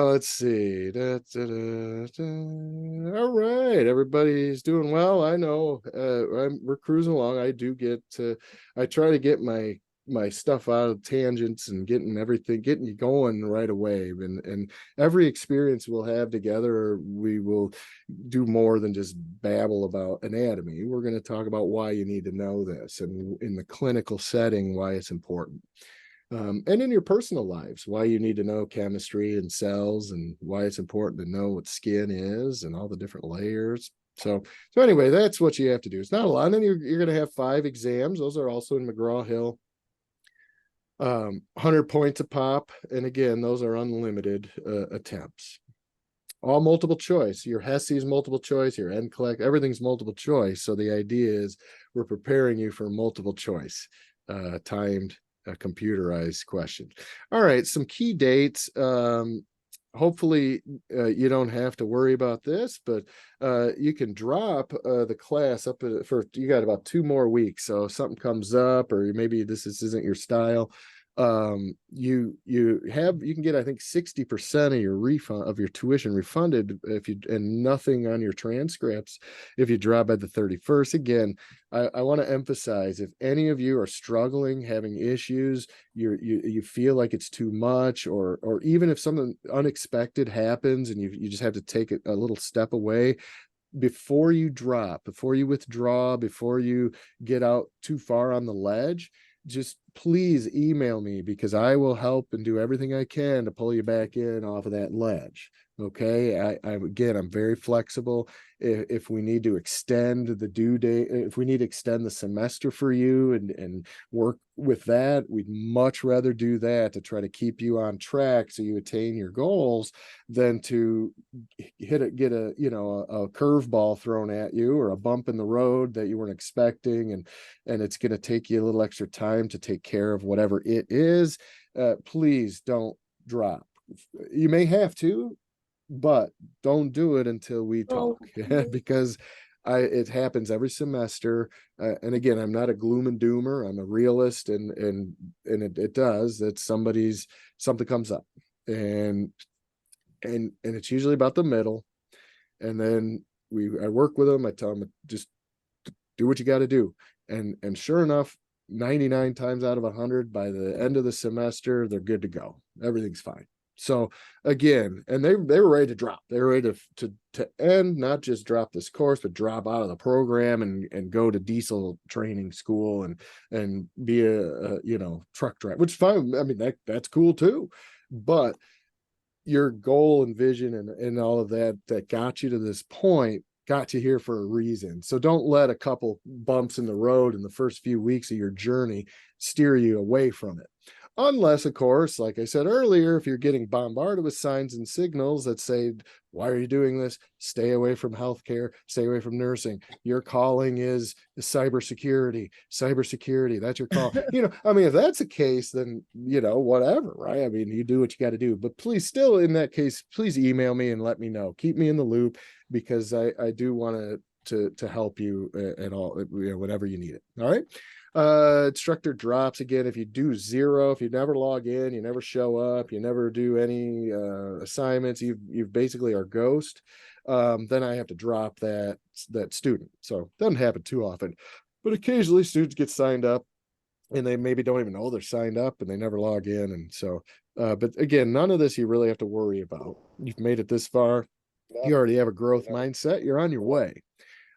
let's see. All right, everybody's doing well. I know we're cruising along. I try to get my stuff out of tangents and getting you going right away. And every experience we'll have together, we will do more than just babble about anatomy. We're going to talk about why you need to know this, and in the clinical setting, why it's important. And in your personal lives, why you need to know chemistry and cells, and why it's important to know what skin is and all the different layers. So anyway, that's what you have to do. It's not a lot. And then you're going to have 5 exams. Those are also in McGraw-Hill. 100 points a pop. And again, those are unlimited attempts. All multiple choice. Your HESI's multiple choice, your NCLEX, everything's multiple choice. So the idea is we're preparing you for multiple choice, timed, computerized question. All right, some key dates. Hopefully you don't have to worry about this, but you can drop the class up for, you got about 2 more weeks. So if something comes up, or maybe this isn't your style, you can get, I think, 60% of your refund of your tuition refunded if you, and nothing on your transcripts if you drop by the 31st. Again, I want to emphasize, if any of you are struggling, having issues, you feel like it's too much, or even if something unexpected happens and you just have to take a little step away, before you drop, before you withdraw, before you get out too far on the ledge, just please email me, because I will help and do everything I can to pull you back in off of that ledge. Okay. Again, I'm very flexible. If we need to extend the due date, if we need to extend the semester for you and work with that, we'd much rather do that to try to keep you on track so you attain your goals, than to get a curveball thrown at you, or a bump in the road that you weren't expecting, and it's going to take you a little extra time to take care of whatever it is. Please don't drop. you may have to, but don't do it until we Oh, talk because it happens every semester. And again, I'm not a gloom and doomer. I'm a realist, and it does that something comes up, and it's usually about the middle. And then I work with them. I tell them, just do what you got to do. And sure enough, 99 times out of 100, by the end of the semester, they're good to go. Everything's fine. So again, and they were ready to drop. They were ready to end, not just drop this course, but drop out of the program and go to diesel training school and be a truck driver, which is fine. I mean, that's cool too. But your goal and vision and all of that got you to this point got you here for a reason. So don't let a couple bumps in the road in the first few weeks of your journey steer you away from it. Unless, of course, like I said earlier, if you're getting bombarded with signs and signals that say, why are you doing this? Stay away from healthcare, stay away from nursing. Your calling is cybersecurity. Cybersecurity, that's your call. I mean, if that's the case, then, whatever, right? I mean, you do what you got to do. But please, still in that case, please email me and let me know. Keep me in the loop, because I do want to help you at all, whenever you need it. All right. Instructor drops again. If you do zero, if you never log in, you never show up, you never do any assignments, you've basically are ghost. Then I have to drop that student. So it doesn't happen too often, but occasionally students get signed up and they maybe don't even know they're signed up and they never log in. And so, but again, none of this you really have to worry about. You've made it this far. You already have a growth mindset. You're on your way.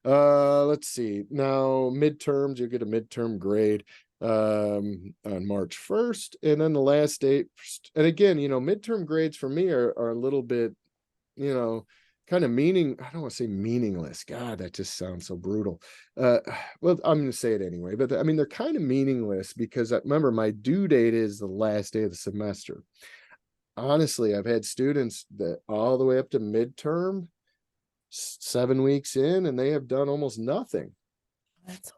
Let's see. Now, midterms, you get a midterm grade on March 1st, and then the last date. And again, midterm grades for me are a little bit, kind of I don't want to say meaningless. God, that just sounds so brutal. Well, I'm going to say it anyway, but I mean, they're kind of meaningless because remember, my due date is the last day of the semester. Honestly, I've had students that all the way up to midterm, 7 weeks in, and they have done almost nothing. that's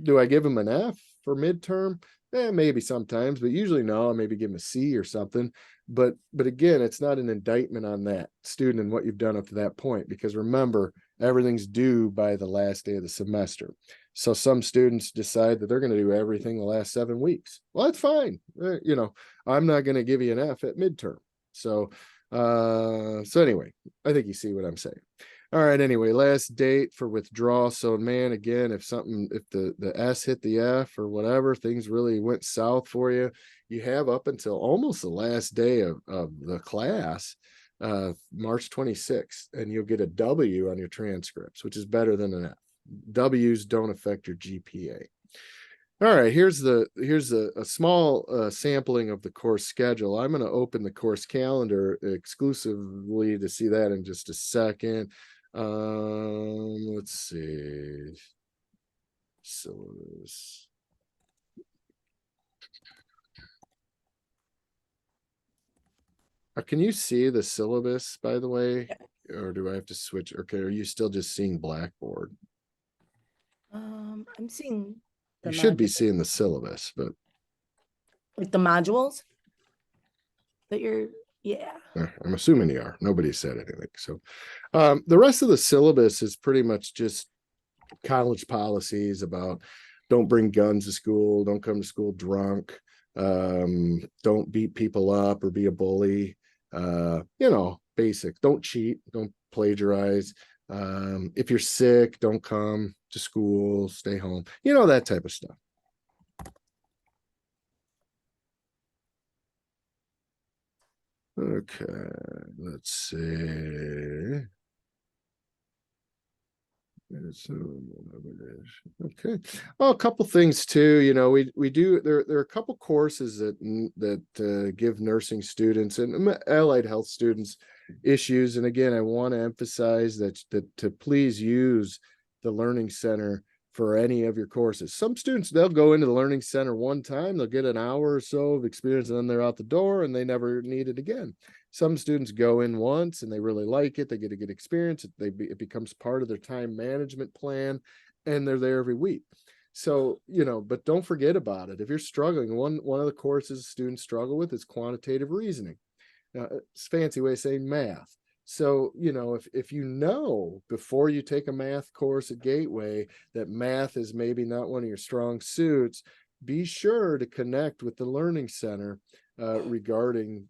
Do I give them an F for midterm? Maybe sometimes, but usually no. I maybe give them a C or something. But again, it's not an indictment on that student and what you've done up to that point, because remember, everything's due by the last day of the semester. So some students decide that they're going to do everything the last 7 weeks. Well, that's fine. I'm not going to give you an F at midterm. So anyway, I think you see what I'm saying. All right, anyway, last date for withdrawal. So man, again, if the S hit the F or whatever, things really went south for you, you have up until almost the last day of the class, March 26th, and you'll get a W on your transcripts, which is better than an F. W's don't affect your GPA. All right, here's a small sampling of the course schedule. I'm going to open the course calendar exclusively to see that in just a second. Let's see. Syllabus. Can you see the syllabus, by the way? Or do I have to switch? Okay, are you still just seeing Blackboard? I'm seeing You should be seeing the syllabus, but like the modules that yeah. I'm assuming you are. Nobody said anything. So the rest of the syllabus is pretty much just college policies about don't bring guns to school, don't come to school drunk, don't beat people up or be a bully, basic. Don't cheat, don't plagiarize. If you're sick, don't come to school, stay home, that type of stuff. Okay, let's see. Okay. Well, a couple things too. We do there are a couple courses that give nursing students and allied health students issues. And again, I want to emphasize that to please use the Learning Center for any of your courses. Some students, they'll go into the Learning Center one time, they'll get an hour or so of experience, and then they're out the door and they never need it again. Some students go in once and they really like it, they get a good experience, it becomes part of their time management plan, and they're there every week. So, but don't forget about it. If you're struggling, one of the courses students struggle with is quantitative reasoning. It's a fancy way of saying math. So, if you know before you take a math course at Gateway that math is maybe not one of your strong suits, be sure to connect with the Learning Center regarding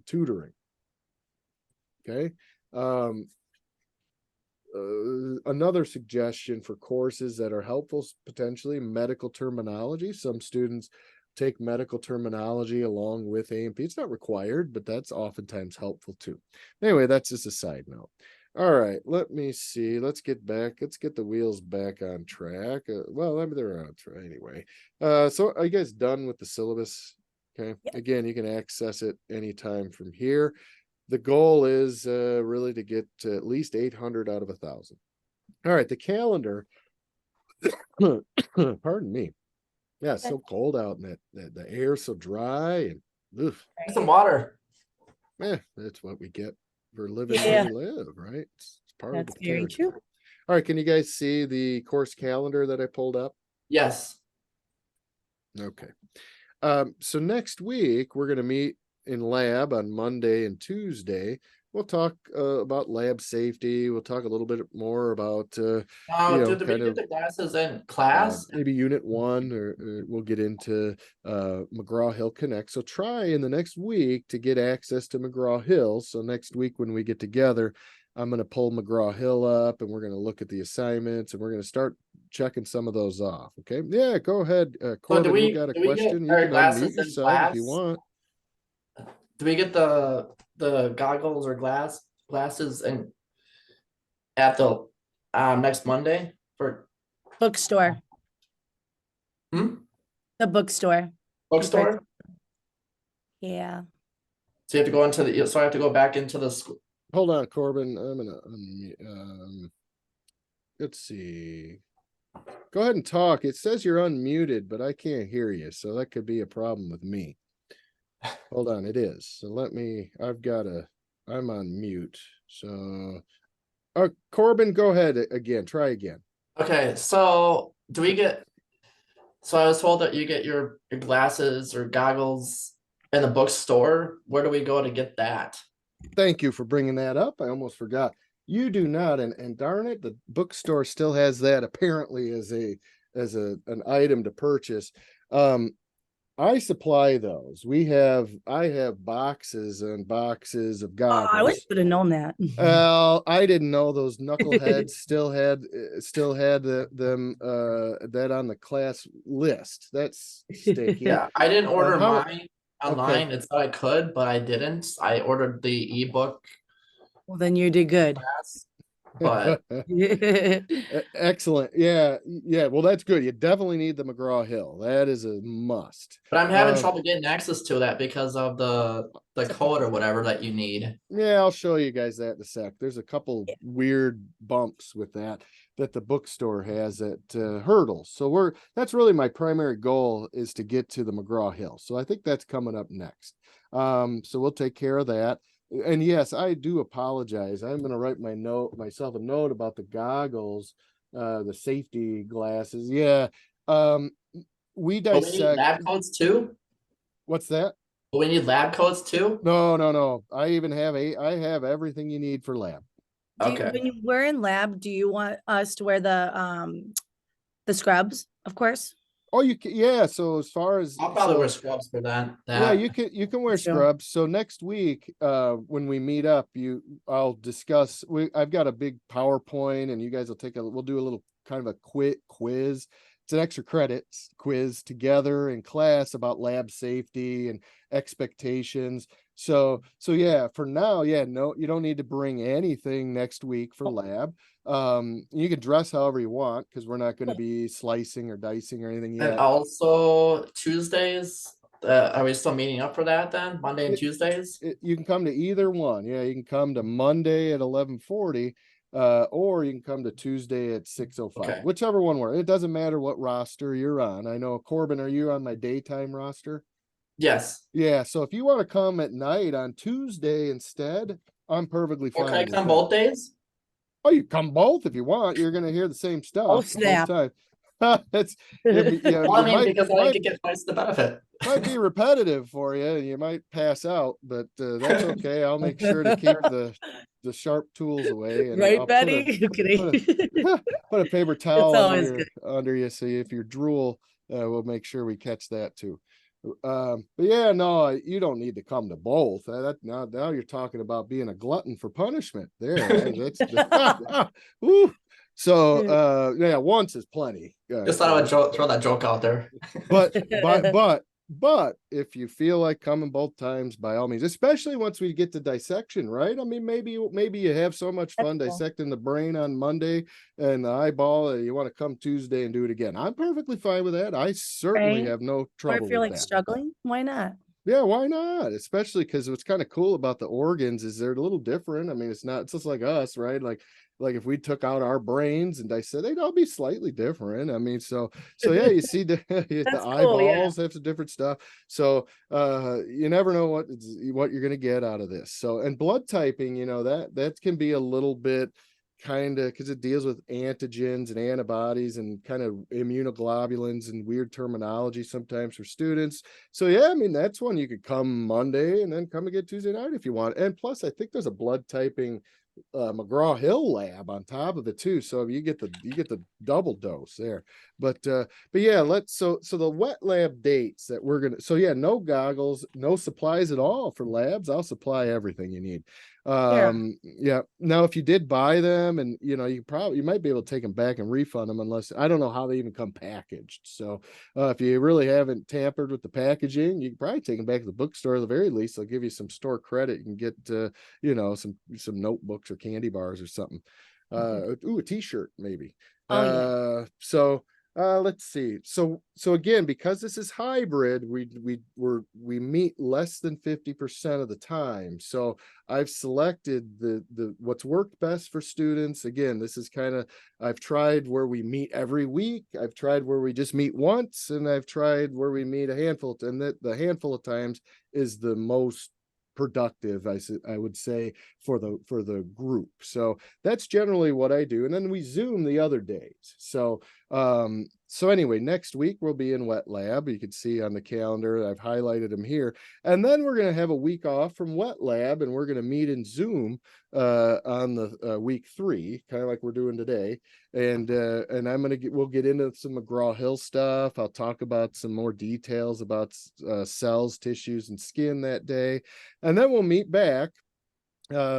tutoring. Okay. Another suggestion for courses that are helpful, potentially medical terminology. Some students take medical terminology along with A&P. It's not required, but that's oftentimes helpful too. Anyway, that's just a side note. All right, let me see. Let's get the wheels back on track. Well, I mean, they're on track anyway. So are you guys done with the syllabus? Okay. Yep. Again, you can access it anytime from here. The goal is really to get to at least 800 out of 1,000. All right, the calendar. Pardon me. Yeah, it's so cold out, and the air's so dry, and oof. Some water. That's what we get for living Yeah. where we live, right? It's part That's of the very territory. true. All right, can you guys see the course calendar that I pulled up? Yes. Okay. So next week we're going to meet in lab on Monday and Tuesday. We'll talk about lab safety. We'll talk a little bit more about Did we kind get of the classes in class? maybe unit 1, or we'll get into McGraw-Hill Connect. So try in the next week to get access to McGraw-Hill. So next week when we get together, I'm going to pull McGraw-Hill up, and we're going to look at the assignments, and we're going to start checking some of those off. Okay. Yeah, go ahead. Corbin, you got a question? You can unmute yourself if you want. Do we get the goggles or glasses and at the next Monday for Bookstore. Hmm? The bookstore. bookstore? Yeah. So you have to go into the. So I have to go back into the school. Hold on, Corbin. I'm gonna let's see. Go ahead and talk. It says you're unmuted, but I can't hear you, so that could be a problem with me. Hold on, it is. So I'm on mute. So Corbin, go ahead again. Try again. Okay, so do we get? So I was told that you get your glasses or goggles in the bookstore. Where do we go to get that? Thank you for bringing that up. I almost forgot. You do not, and darn it, the bookstore still has that apparently as an item to purchase. I supply those. I have boxes and boxes of Oh, I wish goggles. I would have known that. I didn't know those knuckleheads still had them that on the class list. That's sticky. Yeah, I didn't order how- mine online. It's that I could, but I didn't. I ordered the ebook Well, then you did good. class, but Excellent. Yeah. Well, that's good. You definitely need the McGraw-Hill. That is a must. I'm having trouble getting access to that because of the code or whatever that you need. Yeah, I'll show you guys that in a sec. There's a couple weird bumps with that the bookstore has at hurdles. So that's really my primary goal, is to get to the McGraw-Hill. So I think that's coming up next. So we'll take care of that. And yes, I do apologize. I'm going to write myself a note about the goggles, the safety glasses. Yeah. We But we need dissect. lab coats too. What's that? But we need lab coats too. No. I have everything you need for lab. Okay. When we're in lab, do you want us to wear the scrubs? Of course. Oh, you can, yeah. So as far as I'll probably wear scrubs for that. yeah, you can wear Sure. scrubs. So next week, when we meet up, I'll discuss. I've got a big PowerPoint, and you guys we'll do a little kind of a quiz. It's an extra credits quiz together in class about lab safety and expectations. So yeah, for now, yeah, no, you don't need to bring anything next week for lab. You can dress however you want, because we're not going to be slicing or dicing or anything yet. And also Tuesdays. Are we still meeting up for that then? Monday and Tuesdays? You can come to either one. Yeah, you can come to Monday at 11:40, or you can come to Tuesday at 6:05. Okay. Whichever one works. It doesn't matter what roster you're on. I know, Corbin, are you on my daytime roster? Yes. Yeah, so if you want to come at night on Tuesday instead, I'm perfectly Or fine. can I with come that. both days? Oh, you come both if you want. You're going to hear the same stuff Oh, both snap. times. It's, yeah, Well, I it mean, because I might could get twice the benefit. might be repetitive for you, and you might pass out, but that's okay. I'll make sure to keep the sharp tools away, and Right, I'll Betty? You put kidding? put a paper It's towel always good. under you, so if you drool, we'll make sure we catch that too. But yeah, no, you don't need to come to both. Now you're talking about being a glutton for punishment. There, that's woo. So yeah, once is plenty. Just thought I would throw that joke out there. But if you feel like coming both times, by all means, especially once we get to dissection, right? I mean, maybe you have so much fun That's cool. dissecting the brain on Monday and the eyeball, you want to come Tuesday and do it again. I'm perfectly fine with that. I certainly Right. have no Or trouble if you're with like that. struggling, why not? Yeah, why not? Especially because what's kind of cool about the organs is they're a little different. I mean, it's just like us, right? Like if we took out our brains and dissect, they'd all be slightly different. I mean, so yeah, you see the That's cool, eyeballs have some different stuff. So you never know what you're gonna get out of this. So, and blood typing, that can be a little bit kind of, because it deals with antigens and antibodies and kind of immunoglobulins and weird terminology sometimes for students. So yeah, I mean, that's one you could come Monday and then come again Tuesday night if you want. And plus, I think there's a blood typing McGraw-Hill lab on top of it too. So you get the double dose there. But yeah, so the wet lab dates that we're gonna, so yeah, no goggles, no supplies at all for labs. I'll supply everything you need. Yeah, now if you did buy them, and you might be able to take them back and refund them, unless, I don't know how they even come packaged. So if you really haven't tampered with the packaging, you can probably take them back to the bookstore. At the very least, they'll give you some store credit. You can get some notebooks or candy bars or something. A t-shirt maybe. Oh, yeah. So let's see. So again, because this is hybrid, we meet less than 50% of the time. So I've selected the what's worked best for students. Again, this is I've tried where we meet every week. I've tried where we just meet once, and I've tried where we meet a handful, and that the handful of times is the most productive, I would say, for the group. So that's generally what I do, and then we Zoom the other days. So anyway, next week we'll be in wet lab. You can see on the calendar, I've highlighted them here. And then we're going to have a week off from wet lab, and we're going to meet in Zoom on the week 3, kind of like we're doing today. And we'll get into some McGraw-Hill stuff. I'll talk about some more details about cells, tissues, and skin that day. And then we'll meet back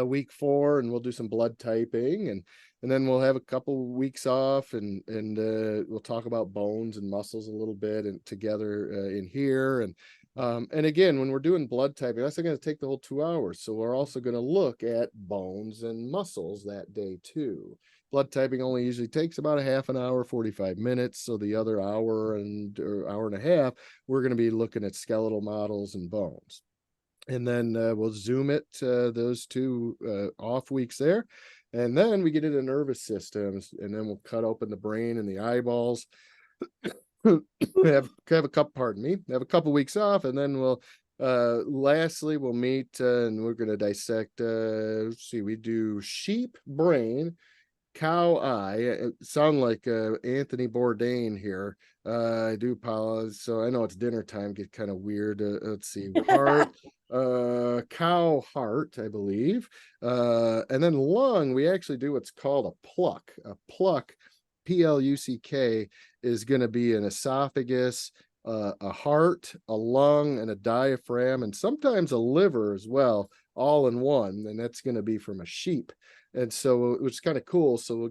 week 4, and we'll do some blood typing, and then we'll have a couple weeks off, and we'll talk about bones and muscles a little bit and together in here. And again, when we're doing blood typing, that's not going to take the whole 2 hours. So we're also going to look at bones and muscles that day too. Blood typing only usually takes about a half an hour, 45 minutes. So the other hour or hour and a half, we're going to be looking at skeletal models and bones. And then we'll Zoom it, those 2 off weeks there. And then we get into nervous systems, and then we'll cut open the brain and the eyeballs. have a couple weeks off, and then we'll lastly we'll meet and we're going to dissect, let's see, we do sheep brain, cow eye. It sound like Anthony Bourdain here. I do apologize. So I know it's dinner time, get kind of weird. Let's see, heart, cow heart, I believe. And then lung, we actually do what's called a pluck. A pluck, PLUCK, is going to be an esophagus, a heart, a lung, and a diaphragm, and sometimes a liver as well, all in one. And that's going to be from a sheep. And so, which is kind of cool. So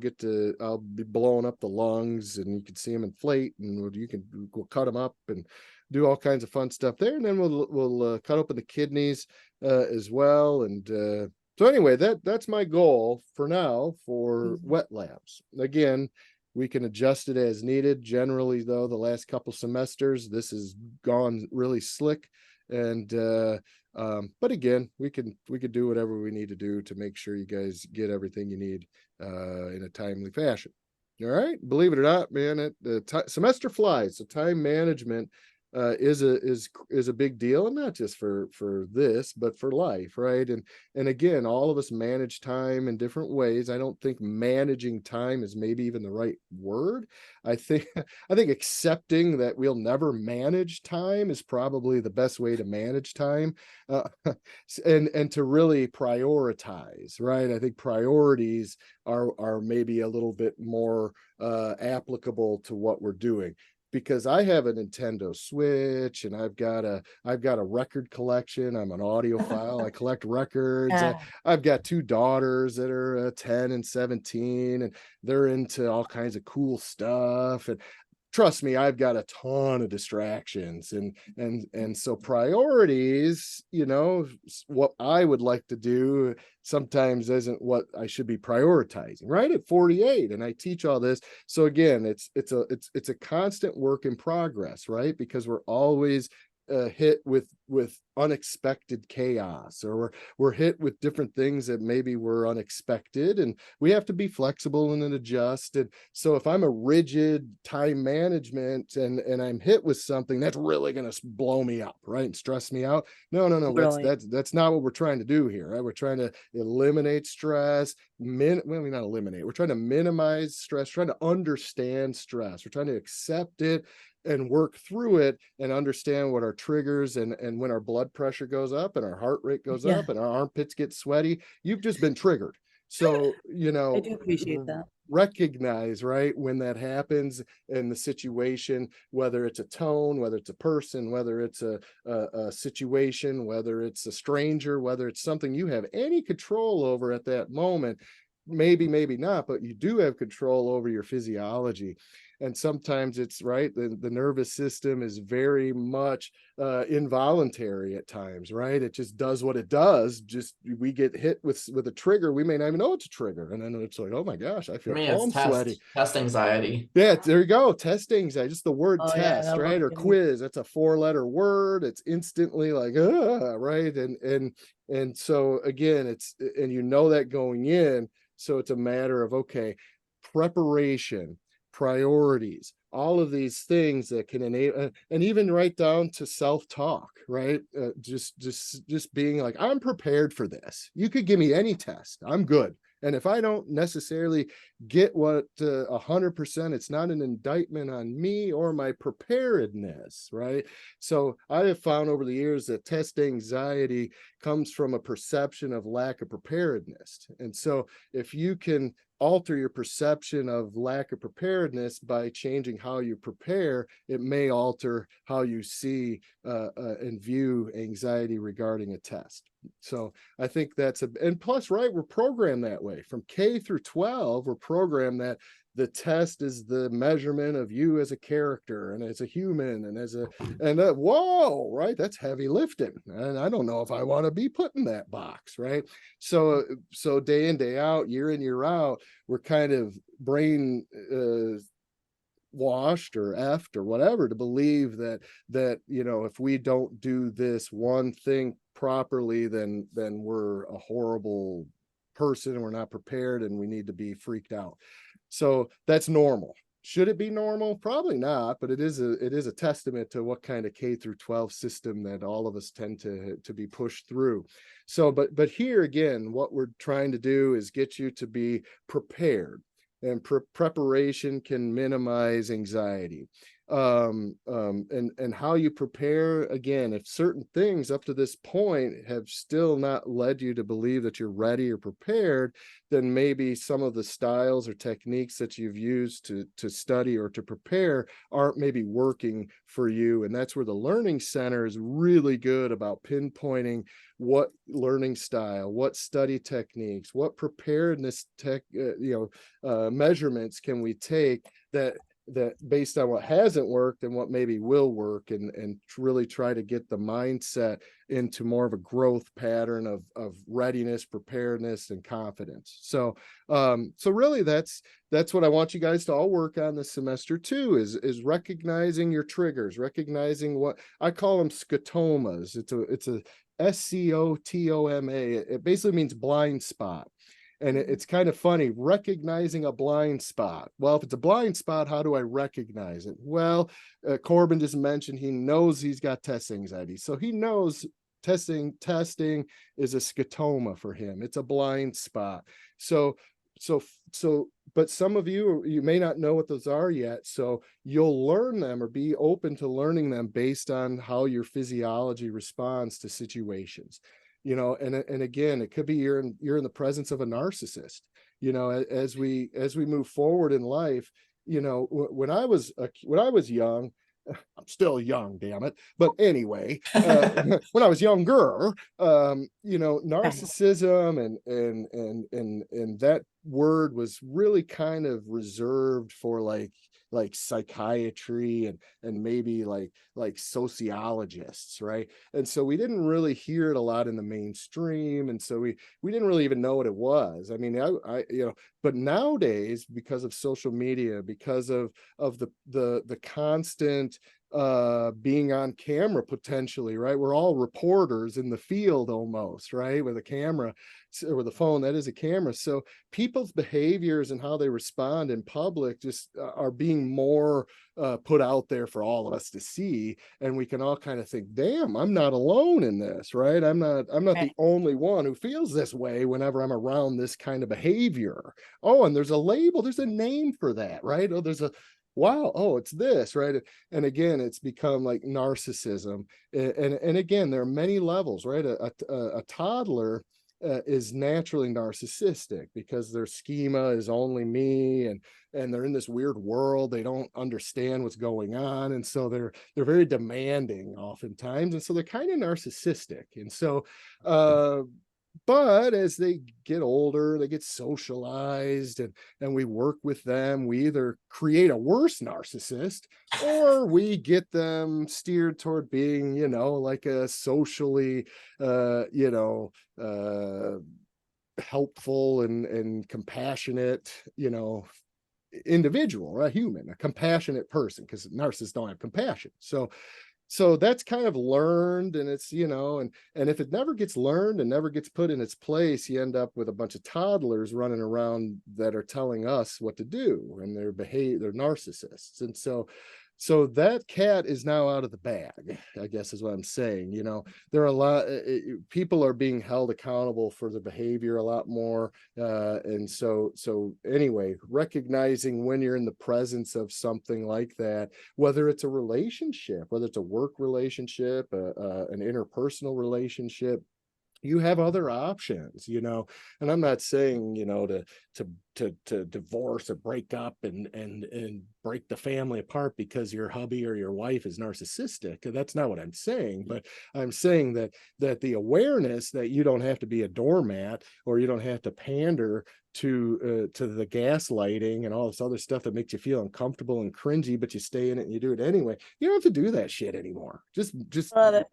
I'll be blowing up the lungs, and you can see them inflate, and we'll cut them up and do all kinds of fun stuff there. And then we'll cut open the kidneys as well. And so anyway, that's my goal for now for wet labs. Again, we can adjust it as needed. Generally, though, the last couple semesters, this has gone really slick. And but again, we could do whatever we need to do to make sure you guys get everything you need in a timely fashion. All right, believe it or not, man, semester flies. So time management is a big deal, and not just for this, but for life, right? And again, all of us manage time in different ways. I don't think managing time is maybe even the right word. I think I think accepting that we'll never manage time is probably the best way to manage time, uh, and to really prioritize, right? I think priorities are maybe a little bit more applicable to what we're doing, because I have a Nintendo Switch, and I've got a record collection. I'm an audiophile. I collect records. Yeah. I've got two daughters that are 10 and 17, and they're into all kinds of cool stuff. And trust me, I've got a ton of distractions, and so priorities, what I would like to do sometimes isn't what I should be prioritizing right at 48. And I teach all this. So again, it's a constant work in progress, right? Because we're always hit with unexpected chaos, or we're hit with different things that maybe were unexpected, and we have to be flexible and then adjust. And so if I'm a rigid time management, and I'm hit with something that's really going to blow me up, right, and stress me out, no, Totally. that's not what we're trying to do here, right? We're trying to eliminate stress, well, we not eliminate, we're trying to minimize stress, trying to understand stress, we're trying to accept it and work through it, and understand what our triggers, and when our blood pressure goes up and our heart rate goes Yeah. up and our armpits get sweaty, you've just been triggered. So, I do appreciate that. recognize, right, when that happens in the situation, whether it's a tone, whether it's a person, whether it's a situation, whether it's a stranger, whether it's something you have any control over at that moment. Maybe not, but you do have control over your physiology. And sometimes it's right, the nervous system is very much involuntary at times, right? It just does what it does. Just we get hit with a trigger, we may not even know it's a trigger, and then it's like, oh my gosh, I For feel me, it's palm sweaty. test anxiety. Yeah, there you go. Test anxiety, just the word Oh yeah, test, that right? word Or can be quiz. That's a 4-letter word. It's instantly like, right? And so again, and that going in. So it's a matter of, okay, preparation, priorities, all of these things that can enable, and even right down to self-talk, right? Just being like, I'm prepared for this. You could give me any test, I'm good. And if I don't necessarily get what 100%, it's not an indictment on me or my preparedness, right? So I have found over the years that test anxiety comes from a perception of lack of preparedness. And so if you can alter your perception of lack of preparedness by changing how you prepare, it may alter how you see and view anxiety regarding a test. So I think and plus, right, we're programmed that way from K through 12. We're programmed that the test is the measurement of you as a character and as a human and whoa, right, that's heavy lifting, and I don't know if I want to be put in that box, right? So day in, day out, year in, year out, we're kind of brain washed or effed or whatever to believe that if we don't do this one thing properly, then we're a horrible person and we're not prepared and we need to be freaked out. So that's normal. Should it be normal? Probably not, but it is a testament to what kind of K through 12 system that all of us tend to be pushed through. So but here again, what we're trying to do is get you to be prepared, and preparation can minimize anxiety. And how you prepare, again, if certain things up to this point have still not led you to believe that you're ready or prepared, then maybe some of the styles or techniques that you've used to study or to prepare aren't maybe working for you. And that's where the Learning Center is really good about pinpointing what learning style, what study techniques, what preparedness measurements can we take that based on what hasn't worked and what maybe will work, and really try to get the mindset into more of a growth pattern of readiness, preparedness, and confidence. So really that's what I want you guys to all work on this semester too, is recognizing your triggers, recognizing what I call them scotomas. It's a SCOTOMA. It basically means blind spot. And it's kind of funny, recognizing a blind spot. Well, if it's a blind spot, how do I recognize it? Well, Corbin just mentioned he knows he's got test anxiety. So he knows testing is a scotoma for him. It's a blind spot. So but some of you may not know what those are yet, so you'll learn them or be open to learning them based on how your physiology responds to situations. And again, it could be you're in the presence of a narcissist. As we move forward in life, when I was young, I'm still young, damn it. But anyway, when I was younger, narcissism and that word was really kind of reserved for like psychiatry and maybe like sociologists, right? And so we didn't really hear it a lot in the mainstream, and so we didn't really even know what it was. I mean, I but nowadays, because of social media, because of the constant being on camera potentially, right? We're all reporters in the field almost, right? With a camera or with a phone that is a camera. So people's behaviors and how they respond in public just are being more put out there for all of us to see, and we can all kind of think, damn, I'm not alone in this, right? I'm not the only one who feels this way whenever I'm around this kind of behavior. Oh, and there's a label, there's a name for that, right? Oh, there's a wow, oh, it's this, right? And again, it's become like narcissism. And again, there are many levels, right? A toddler is naturally narcissistic because their schema is only me, and they're in this weird world. They don't understand what's going on, and so they're very demanding oftentimes, and so they're kind of narcissistic. And so but as they get older, they get socialized, and we work with them. We either create a worse narcissist, or we get them steered toward being, like a socially, helpful and compassionate, individual, a human, a compassionate person, because narcissists don't have compassion. So that's kind of learned, and it's, and if it never gets learned and never gets put in its place, you end up with a bunch of toddlers running around that are telling us what to do, and they're narcissists. And so that cat is now out of the bag, I guess is what I'm saying. There are a lot, people are being held accountable for their behavior a lot more. And so anyway, recognizing when you're in the presence of something like that, whether it's a relationship, whether it's a work relationship, an interpersonal relationship, you have other options, and I'm not saying, to divorce or break up and break the family apart because your hubby or your wife is narcissistic. That's not what I'm saying, but I'm saying that the awareness that you don't have to be a doormat, or you don't have to pander to the gaslighting and all this other stuff that makes you feel uncomfortable and cringy, but you stay in it and you do it anyway. You don't have to do that shit anymore. Just Love it.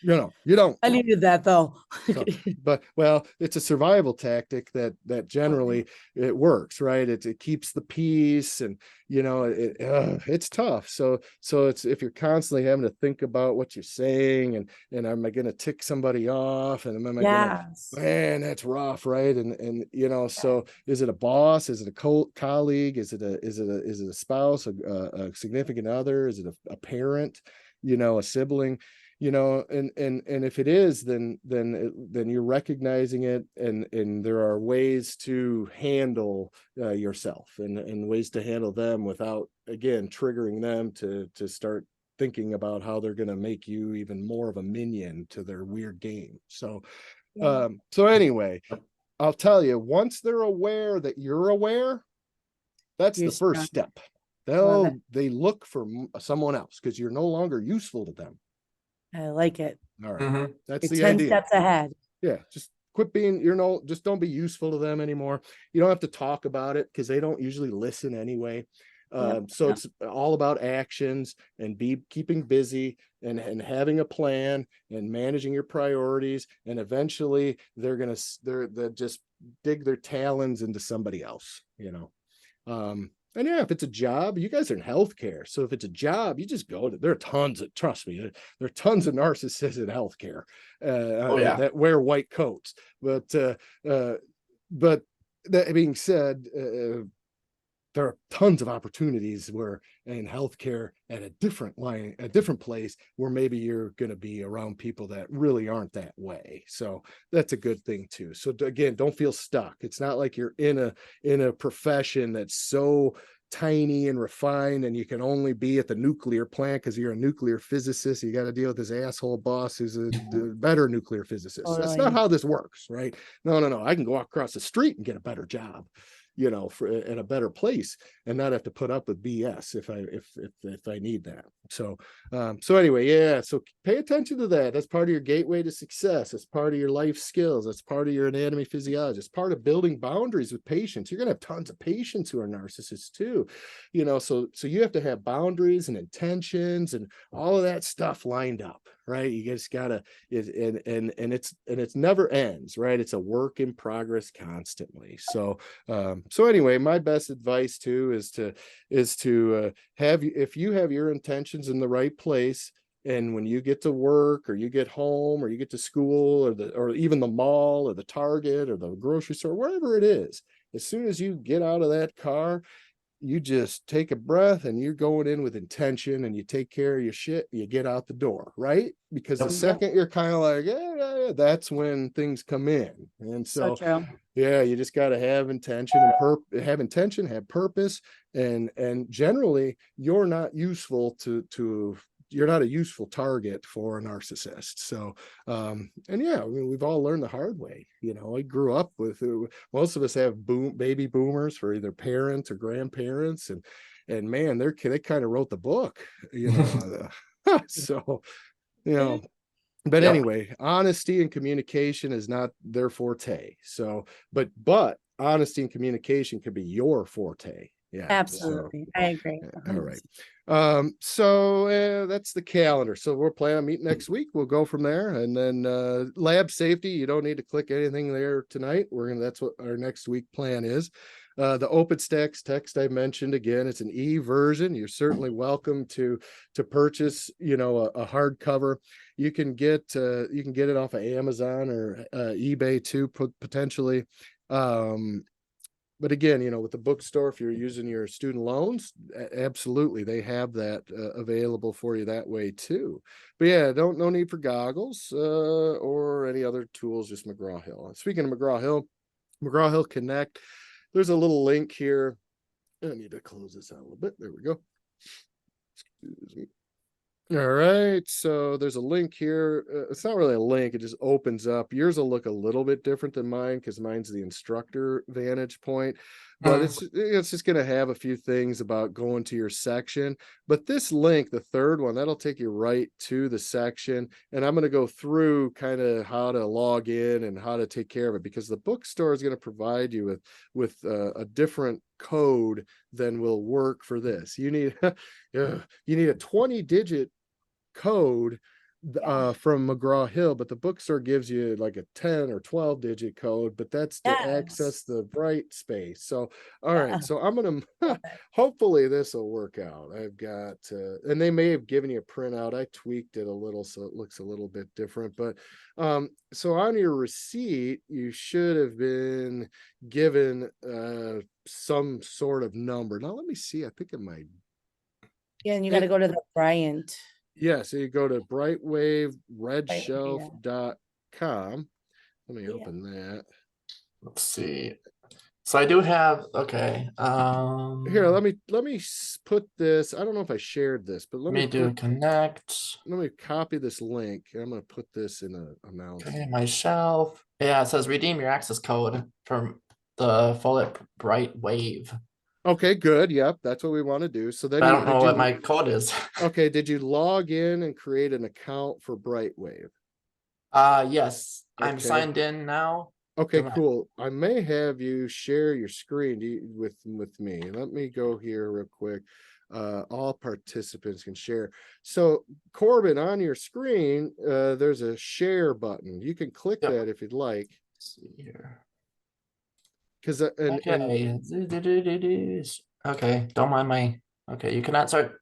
you don't. I needed that though. So, but well, it's a survival tactic that generally it works, right? It keeps the peace, and it's tough. So it's, if you're constantly having to think about what you're saying, and am I going to tick somebody off, and am I Yes. man, that's rough, right? And so is it a boss? Is it a colleague? Is it a spouse, a significant other? Is it a parent? A sibling? And if it is, then you're recognizing it, and there are ways to handle yourself, and ways to handle them without, again, triggering them to start thinking about how they're going to make you even more of a minion to their weird game. So anyway, I'll tell you, once they're aware that you're aware, that's the first step. They look for someone else because you're no longer useful to them. I like it. All right. That's You're the 10 idea. steps ahead. Yeah. Just quit being, just don't be useful to them anymore. You don't have to talk about it because they don't usually listen anyway. It's all about actions, and keeping busy, and having a plan, and managing your priorities. And eventually they'll just dig their talons into somebody else, And yeah, if it's a job, you guys are in healthcare. So if it's a job, you just go to, there are tons of, trust me, there are tons of narcissists in healthcare that wear white coats. But that being said, there are tons of opportunities where in healthcare at a different line, a different place where maybe you're going to be around people that really aren't that way. So that's a good thing too. So again, don't feel stuck. It's not like you're in a profession that's so tiny and refined and you can only be at the nuclear plant because you're a nuclear physicist. You got to deal with this asshole boss who's a better nuclear physicist. That's not Totally. how this works, right? No. I can go across the street and get a better job, you know, for in a better place and not have to put up with BS if I need that. So anyway, yeah. So pay attention to that. That's part of your gateway to success. That's part of your life skills. That's part of your anatomy physiology. It's part of building boundaries with patients. You're gonna have tons of patients who are narcissists too, you know. So you have to have boundaries and intentions and all of that stuff lined up, right? You just gotta and it's never ends, right? It's a work in progress constantly. So anyway, my best advice too is to have, if you have your intentions in the right place, and when you get to work or you get home or you get to school or even the mall or the Target or the grocery store, wherever it is, as soon as you get out of that car, you just take a breath and you're going in with intention and you take care of your shit, you get out the door, right? Because the Yep. second you're kind of like, yeah, that's when things come in. And So so true. yeah, you just got to have intention and have intention, have purpose, and generally you're not useful to you're not a useful target for a narcissist. So and yeah, I mean, we've all learned the hard way. You know, I grew up with most of us have baby boomers for either parents or grandparents, and man, they kind of wrote the book, you know. So you know, but Yep. anyway, honesty and communication is not their forte. So but honesty and communication could be your forte. Yeah. Absolutely. I agree. All right. So that's the calendar. So we're planning on meeting next week. We'll go from there. And then lab safety, you don't need to click anything there tonight. That's what our next week plan is. The OpenStax text I mentioned, again, it's an e-version. You're certainly welcome to purchase, you know, a hardcover. You can get it off of Amazon or eBay too, potentially. But again, you know, with the bookstore, if you're using your student loans, absolutely, they have that available for you that way too. But yeah, no need for goggles or any other tools, just McGraw-Hill. Speaking of McGraw-Hill Connect, there's a little link here. I need to close this out a little bit. There we go. Excuse me. All right, so there's a link here. It's not really a link, it just opens up. Yours will look a little bit different than mine because mine's the instructor vantage point, but it's just going to have a few things about going to your section. But this link, the third one, that'll take you right to the section, and I'm going to go through kind of how to log in and how to take care of it, because the bookstore is going to provide you with a different code than will work for this. You need you need a 20-digit code from McGraw-Hill, but the bookstore gives you like a 10 or 12-digit code, but that's to access the bright space. So all right, so I'm gonna hopefully this will work out. I've got and they may have given you a printout. I tweaked it a little so it looks a little bit different, but so on your receipt you should have been given some sort of number. Now let me see, I think it might. Yeah, and you got to go to the Bryant. Yeah, so you go to brightwaveredshelf.com. Let me open that. Let's see. So I do have, okay. Here, let me put this. I don't know if I shared this, but let me do connect. Let me copy this link. I'm going to put this in a announcement. Okay, my shelf. Yeah, it says redeem your access code from the Follett Bright Wave. Okay, good. Yep, that's what we want to do. So then I don't know what my code is. Okay, did you log in and create an account for Brightwave? Yes, I'm Okay. signed in now. Okay, cool. I may have you share your screen with me. Let me go here real quick. All participants can share. So Corbin, on your screen, there's a share button. You can click that if you'd like. Let's see here. Because okay, don't mind my. Okay, you cannot start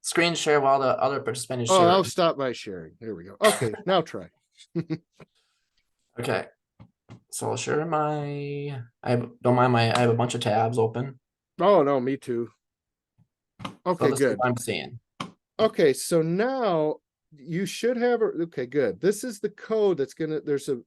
screen share while the other participant is sharing. I'll stop my sharing. There we go. Okay, now try. Okay. So I'll share my, don't mind I have a bunch of tabs open. Oh, no, me too. So Okay, this is good. what I'm seeing. Okay, so now you should have, okay, good. This is the code that's gonna,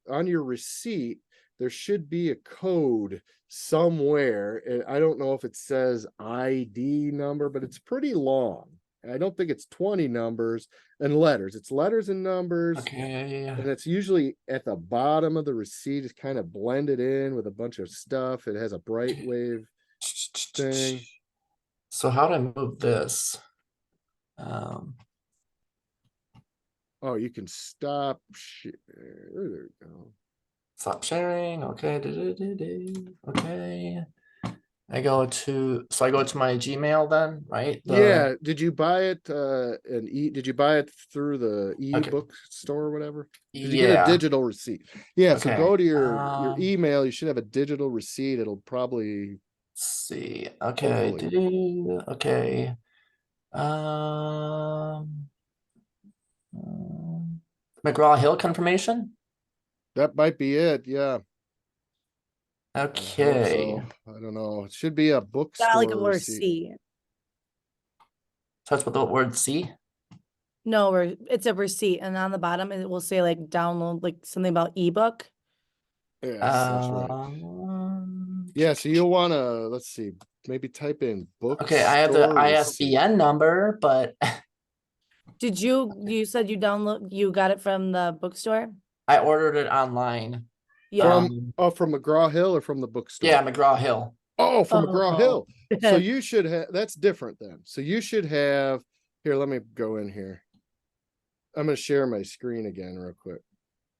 on your receipt, there should be a code somewhere. And I don't know if it says ID number, but it's pretty long. I don't think it's 20 numbers and letters. It's letters and numbers. Okay. And it's usually at the bottom of the receipt. It's kind of blended in with a bunch of stuff. It has a bright wave thing. So how do I move this? Oh, you can stop. There you go. Stop sharing. Okay. Okay. I go to my Gmail then, right? Yeah, did you buy it did you buy it through the Okay. ebook store or whatever? Did you get a Yeah. digital receipt? Yeah, so Okay. go to your email, you should have a digital receipt. It'll probably Let's see. Okay. hopefully. Okay. McGraw-Hill confirmation. That might be it, yeah. I hope Okay. so. I don't know. It should be a Got bookstore like a word receipt. C. Starts with the word C. No, it's a receipt, and on the bottom it will say like download, like something about ebook. Yes, that's right. Yeah, so you'll want to, let's see, maybe type in Okay, I have the bookstore receipt. ISBN number, but You said you got it from the bookstore? I ordered it online. Yeah. From McGraw-Hill or from the bookstore? Yeah, McGraw-Hill. Oh, from Oh. McGraw-Hill. So you should have, that's different then. So you should have, here, let me go in here. I'm going to share my screen again real quick.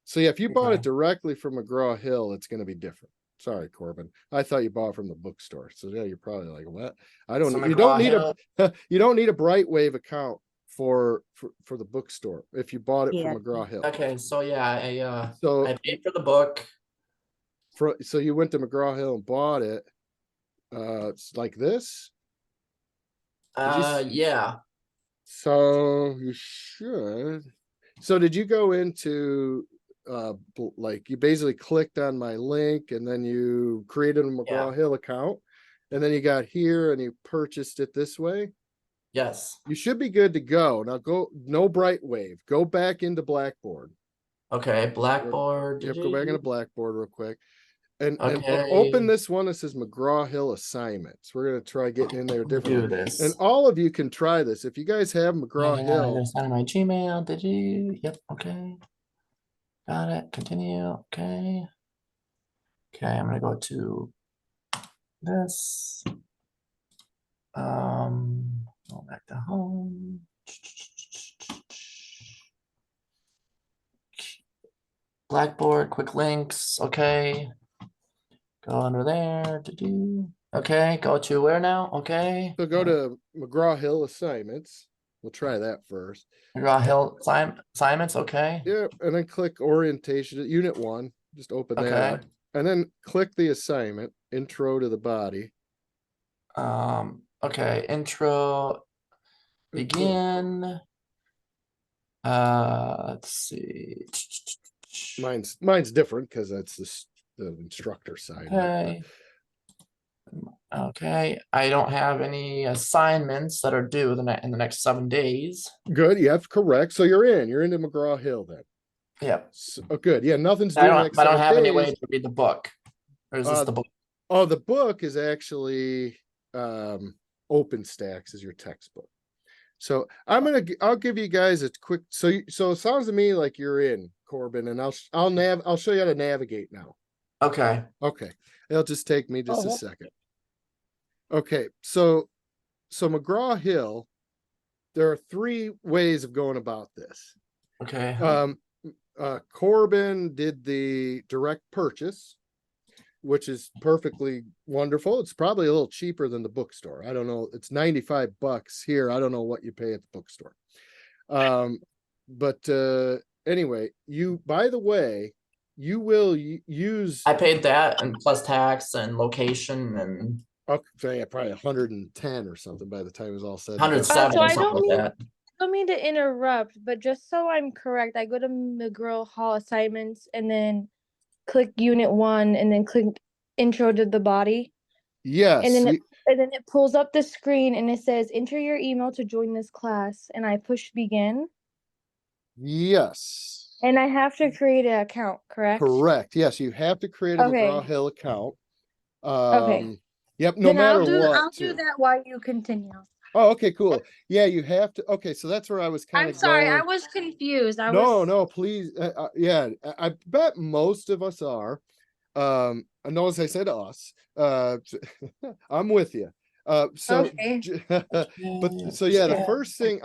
So yeah, if you bought it Okay. directly from McGraw-Hill, it's going to be different. Sorry, Corbin. I thought you bought it from the bookstore. So yeah, you're probably like, what? So You don't need McGraw-Hill, you don't need a Brightwave account for the bookstore if you bought it Yeah. from McGraw-Hill. okay, so yeah, So I paid for the book. so you went to McGraw-Hill and bought it. It's like this. Yeah. So you should. So did you go into like you basically clicked on my link and then you created a McGraw-Hill account and then you got here and you purchased it this way? Yes. You should be good to go. Now go, no Brightwave. Go back into Blackboard. Okay, Blackboard. Yep, go back into Blackboard real quick. And Okay. open this one that says McGraw-Hill assignments. We're gonna try getting in there Do differently. this. And all of you can try this. If you guys have Yeah, McGraw-Hill, I'm gonna sign in my Gmail. Did you? Yep. Okay. Got it. Continue. Okay. Okay, I'm gonna go to this. Go back to home. Blackboard, quick links. Okay. Go under there. Okay, go to where now? Okay. so go to McGraw-Hill assignments. We'll try that first. McGraw-Hill assignments. Okay. Yeah, and then click orientation, unit 1. Just open that Okay. up. And then click the assignment, intro to the body. Okay, intro, begin. Let's see. Mine's different because that's the instructor side. Okay. Okay, I don't have any assignments that are due in the next 7 days. Good, yep, correct. So you're into McGraw-Hill then. Yep. So, good. Yeah, nothing's due I next don't 7 have any way days. to read the book. Or is this the book? Oh, the book is actually OpenStax is your textbook. So I'll give you guys a quick, so it sounds to me like you're in, Corbin, and I'll show you how to navigate now. Okay. Okay. It'll just take me just a second. Okay, so McGraw-Hill, there are 3 ways of going about this. Okay. Corbin did the direct purchase, which is perfectly wonderful. It's probably a little cheaper than the bookstore. I don't know. It's $95 here. I don't know what you pay at the bookstore. But anyway, by the way, you will use. I paid that and plus tax and location and. Okay, yeah, probably 110 or something by the time it was all said. 107 So or I something don't like mean- that. I don't mean to interrupt, but just so I'm correct, I go to McGraw-Hall assignments and then click unit 1 and then click intro to the body. And Yes, then it pulls up the screen and it says enter your email to join this class, and I push begin. yes, And I have to create an account, correct? correct. Yes, you have to create a Okay. McGraw-Hill account. Okay. Yep, no Then matter I'll what, do too. that while you continue. Oh, okay, cool. Yeah, you have to. Okay, so that's where I was kind I'm of sorry, I going. was confused. No, please. Yeah, I bet most of us are. And notice I said us. I'm with you. So, Okay. but so yeah, the first thing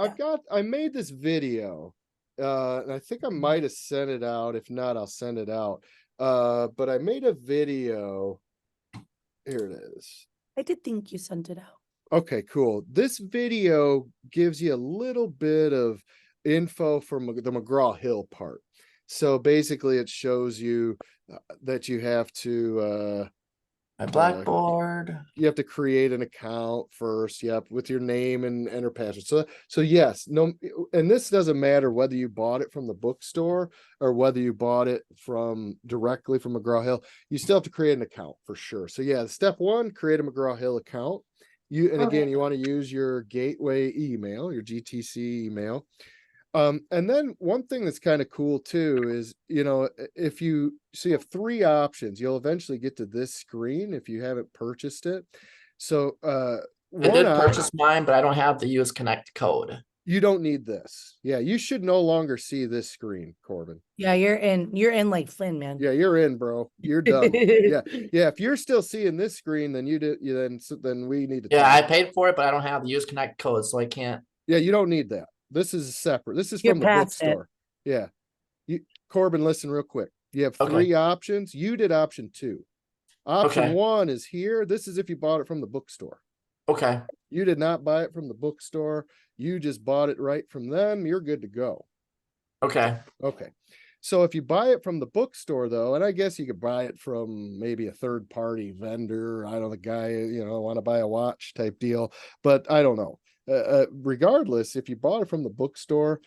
I made this video. And I think I might have sent it out. If not, I'll send it out. But I made a video. Here it is. I did think you sent it out. Okay, cool. This video gives you a little bit of info from the McGraw-Hill part. So basically it shows you that you have to My Blackboard. you have to create an account first, yep, with your name and enter password. So yes, no, and this doesn't matter whether you bought it from the bookstore or whether you bought it from directly from McGraw-Hill, you still have to create an account for sure. So yeah, step 1, create a McGraw-Hill account. And again, you want to use your gateway email, your GTC email. And then one thing that's kind of cool too is, if you have 3 options, you'll eventually get to this screen if you haven't purchased it. So I did purchase mine, but I don't have the use connect code. You don't need this. Yeah, you should no longer see this screen, Corbin. Yeah, you're in like Flynn, man. Yeah, you're in, bro. You're done. Yeah. If you're still seeing this screen, then then we need to Yeah, talk. I paid for it, but I don't have the use connect code, so I can't. Yeah, you don't need that. This is separate. This is You're from the past it. bookstore. Yeah. Corbin, listen real quick. You have 3 options. You did option 2. Option 1 is here. This is if you bought it from the bookstore. Okay. You did not buy it from the bookstore. You just bought it right from them. You're good to go. Okay. Okay. So if you buy it from the bookstore, though, and I guess you could buy it from maybe a third party vendor, I don't know, the guy, want to buy a watch type deal, but I don't know. Regardless, if you bought it from the bookstore,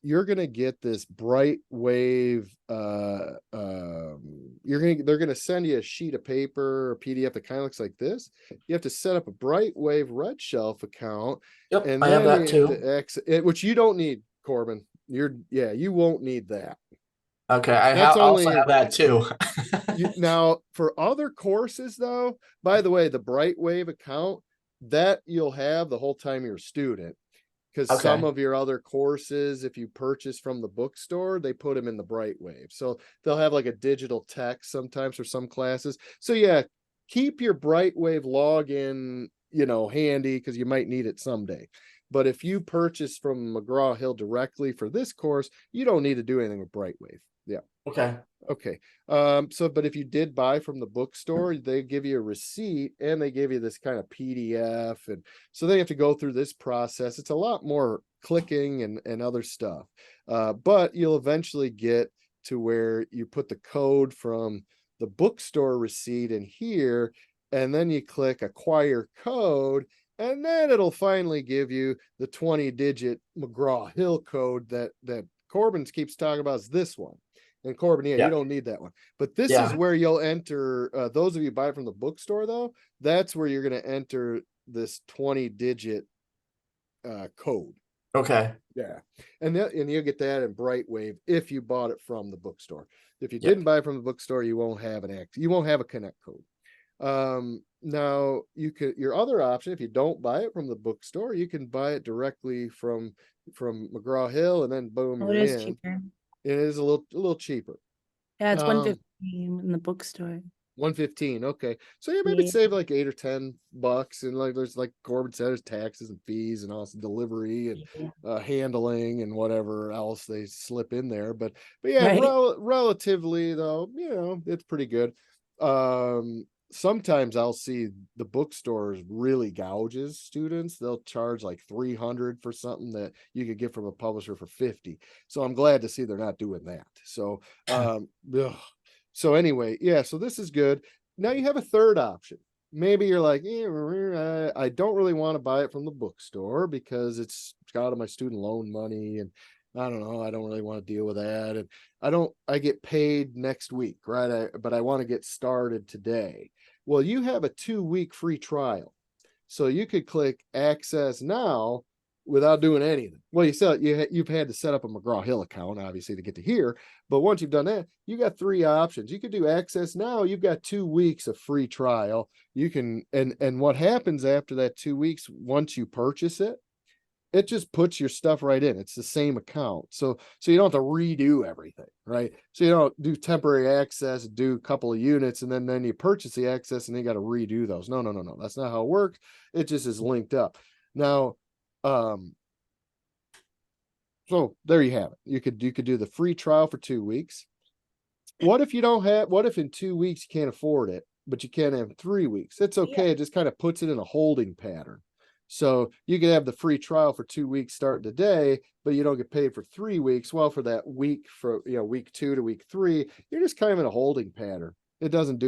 you're gonna get this bright wave. They're gonna send you a sheet of paper or PDF that kind of looks like this. You have to set up a bright wave red shelf account. Yep, and I have that too. Which you don't need, Corbin. You won't need that. Okay, I also have that too. Now, for other courses, though, by the way, the Brightwave account that you'll have the whole time you're a student, because some of your other courses, if you purchase from the bookstore, they put them in the Brightwave. So they'll have like a digital text sometimes for some classes. So yeah, keep your Brightwave login, handy because you might need it someday. But if you purchase from McGraw-Hill directly for this course, you don't need to do anything with Brightwave. Yeah. Okay. But if you did buy from the bookstore, they give you a receipt and they give you this kind of PDF. And so they have to go through this process. It's a lot more clicking and other stuff. But you'll eventually get to where you put the code from the bookstore receipt in here, and then you click acquire code. And then it'll finally give you the 20-digit McGraw-Hill code that Corbin keeps talking about is this one. And Corbin, you don't need that one. But this is where you'll enter, those of you buy it from the bookstore, though, that's where you're going to enter this 20-digit code. Okay. Yeah. And you'll get that in Brightwave if you bought it from the bookstore. If you didn't buy it from the bookstore, you won't have a connect code. Now your other option, if you don't buy it from the bookstore, you can buy it directly from McGraw-Hill, and then boom, Oh, it you're is in. cheaper. It is a little cheaper. Yeah, it's $115 in the bookstore. $115. Okay. So maybe save like $8 or $10, and like there's, like Corbin said, there's taxes and fees and also delivery and handling and whatever else they slip in there. But yeah, relatively though, it's pretty good. Sometimes I'll see the bookstores really gouges students. They'll charge like $300 for something that you could get from a publisher for $50. So I'm glad to see they're not doing that. So, so anyway, so this is good. Now you have a third option. Maybe you're like, I don't really want to buy it from the bookstore because it's out of my student loan money, and I don't know, I don't really want to deal with that. And I get paid next week, right? But I want to get started today. Well, you have a 2-week free trial. So you could click access now without doing anything. Well, you've had to set up a McGraw-Hill account, obviously, to get to here. But once you've done that, you got 3 options. You could do access now. You've got 2 weeks of free trial. You can, and what happens after that 2 weeks, once you purchase it, it just puts your stuff right in. It's the same account. So you don't have to redo everything, right? So you don't do temporary access, do a couple of units, and then you purchase the access and then you got to redo those. No. That's not how it works. It just is linked up. Now, so there you have it. You could do the free trial for 2 weeks. What if in 2 weeks you can't afford it, but you can't have 3 weeks? It's okay. It just kind of puts it in a holding pattern. So you can have the free trial for 2 weeks starting today, but you don't get paid for 3 weeks. Well, for that week, week 2 to week 3, you're just kind of in a holding pattern. It doesn't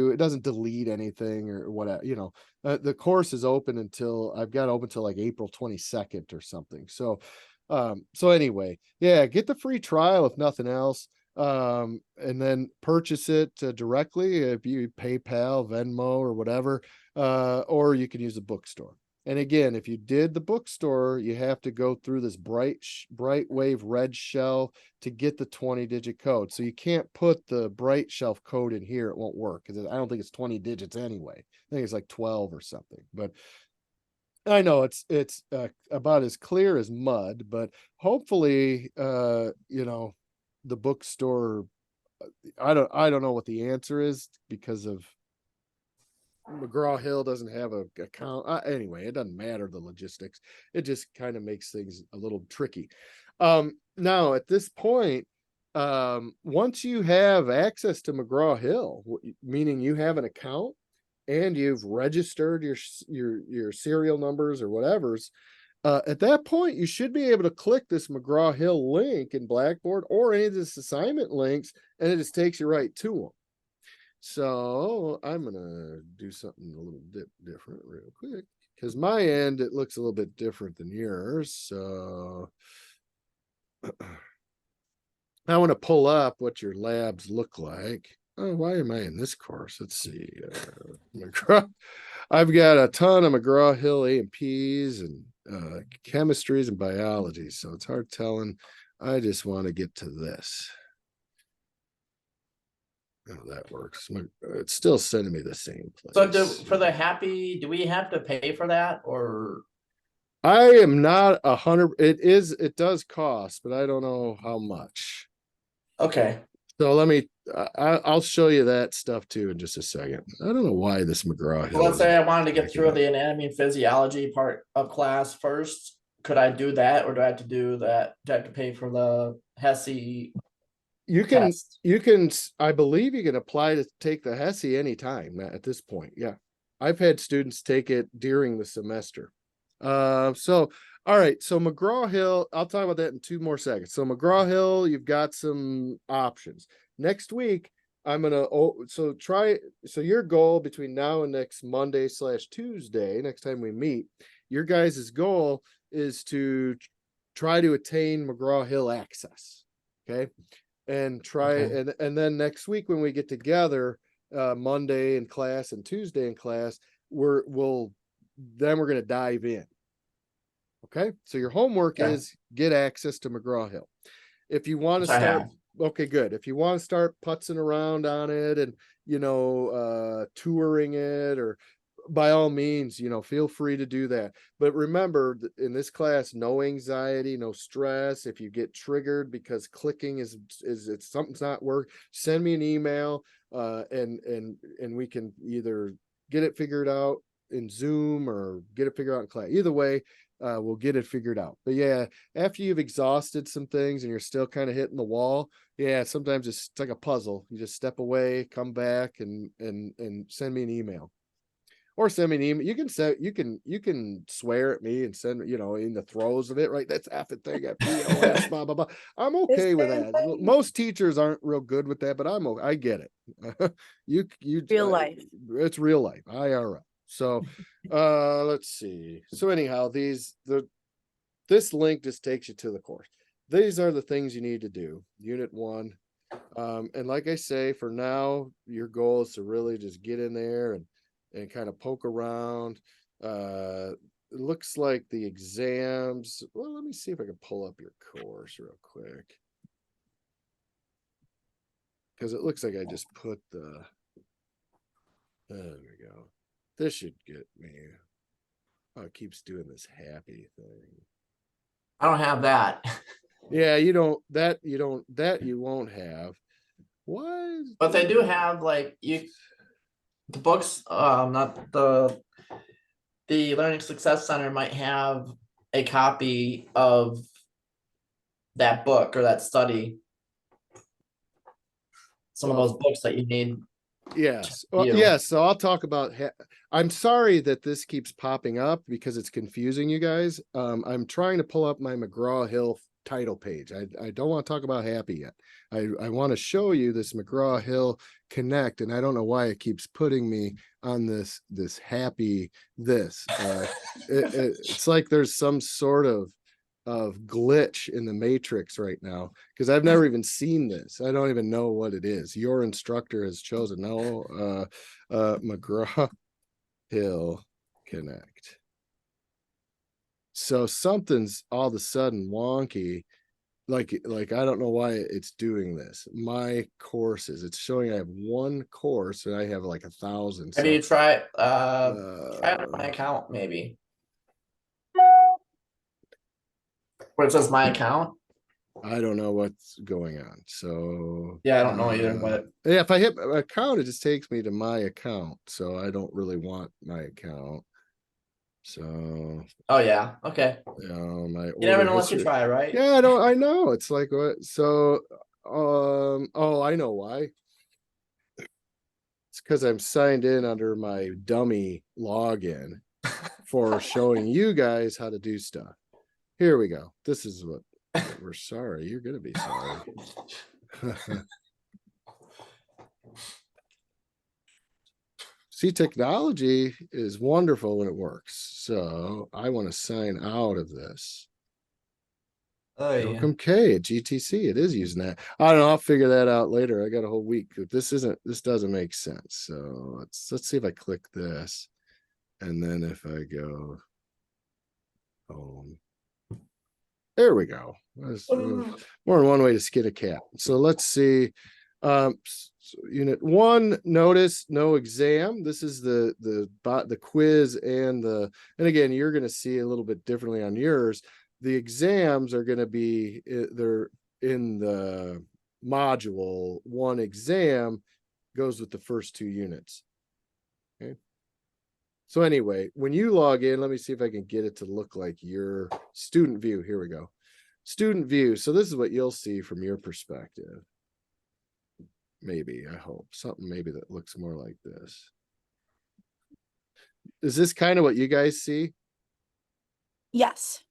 delete anything or whatever, the course is open until like April 22nd or something. So anyway, yeah, get the free trial if nothing else. And then purchase it directly if you PayPal, Venmo, or whatever, or you can use the bookstore. And again, if you did the bookstore, you have to go through this bright wave red shell to get the 20-digit code. So you can't put the bright shelf code in here. It won't work because I don't think it's 20 digits anyway. I think it's like 12 or something. But I know it's about as clear as mud. But hopefully, the bookstore. I don't know what the answer is because of McGraw-Hill doesn't have a account. Anyway, it doesn't matter the logistics. It just kind of makes things a little tricky. Now at this point, once you have access to McGraw-Hill, meaning you have an account and you've registered your serial numbers or whatever's, at that point you should be able to click this McGraw-Hill link in Blackboard or any of this assignment links, and it just takes you right to them. So I'm gonna do something a little bit different real quick because my end, it looks a little bit different than yours. So I want to pull up what your labs look like. Oh, why am I in this course? Let's see. I've got a ton of McGraw-Hill A&Ps and chemistries and biology, so it's hard telling. I just want to get to this. Oh, that works. It's still sending me the same place. So for the happy, do we have to pay for that or? I am not 100. It does cost, but I don't know how much. Okay. So I'll show you that stuff too in just a second. I don't know why this McGraw-Hill. Let's say I wanted to get through the anatomy and physiology part of class first. Could I do that, or do I have to do that? Do I have to pay for the HESI? You can, I believe you can apply to take the HESI anytime at this point. Yeah. I've had students take it during the semester. So, all right. So McGraw-Hill, I'll talk about that in 2 more seconds. So McGraw-Hill, you've got some options. Next week, I'm going to, so your goal between now and next Monday/Tuesday, next time we meet, your guys' goal is to try to attain McGraw-Hill access. Okay. And and then next week when we get together, Monday in class and Tuesday in class, we're going to dive in. Okay. So your homework is get access to McGraw-Hill. If you want to start, okay, good. If you want to start putzing around on it and, touring it, or by all means, feel free to do that. But remember, in this class, no anxiety, no stress. If you get triggered because clicking is something's not working, send me an email, and we can either get it figured out in Zoom or get it figured out in class. Either way, we'll get it figured out. But yeah, after you've exhausted some things and you're still kind of hitting the wall, yeah, sometimes it's like a puzzle. You just step away, come back, and send me an email. Or send me an email. You can swear at me and send, in the throes of it, right? That's half the thing at POS, blah, blah, blah. I'm okay with that. Most teachers aren't real good with that, but I get it. You Real life. It's real life, IRL. So let's see. So anyhow, this link just takes you to the course. these are the things you need to do. Unit 1. And like I say, for now, your goal is to really just get in there and kind of poke around. It looks like the exams. Well, let me see if I can pull up your course real quick. Because it looks like I just put the. There we go. This should get me. Oh, it keeps doing this happy thing. I don't have that. Yeah, you won't have. Why? But they do have like the books, not the Learning Success Center might have a copy of that book or that study. Some of those books that you need. Yes. You. Yes. So I'll talk about. I'm sorry that this keeps popping up because it's confusing you guys. I'm trying to pull up my McGraw-Hill title page. I don't want to talk about Happy yet. I want to show you this McGraw-Hill Connect, and I don't know why it keeps putting me on this Happy this. It's like there's some sort of glitch in the matrix right now, because I've never even seen this. I don't even know what it is. Your instructor has chosen. No, McGraw-Hill Connect. So something's all of a sudden wonky. Like I don't know why it's doing this. My courses, it's showing I have one course and I have like 1,000. Maybe you try it on my Uh, account, maybe. Where it says my account. I don't know what's going on. So Yeah, I don't know either, but yeah, if I hit my account, it just takes me to my account. So I don't really want my account. So oh yeah, okay. my You never order know unless you history. try, right? Yeah, I know. It's like what? So oh, I know why. It's because I'm signed in under my dummy login for showing you guys how to do stuff. Here we go. This is what we're sorry. You're gonna be sorry. See, technology is wonderful when it works. So I want to sign out of this. Oh yeah. Welcome K at GTC. It is using that. I don't know. I'll figure that out later. I got a whole week. This doesn't make sense. So let's see if I click this. And then if I go home. There we go. There's more than one way to skin a cat. So let's see. Unit 1, notice no exam. This is the quiz and again, you're going to see a little bit differently on yours. The exams are going to be they're in the module. One exam goes with the first 2 units. Okay. So anyway, when you log in, let me see if I can get it to look like your student view. Here we go. Student view. So this is what you'll see from your perspective. Maybe, I hope something maybe that looks more like this. Is this kind of what you guys see? Yes.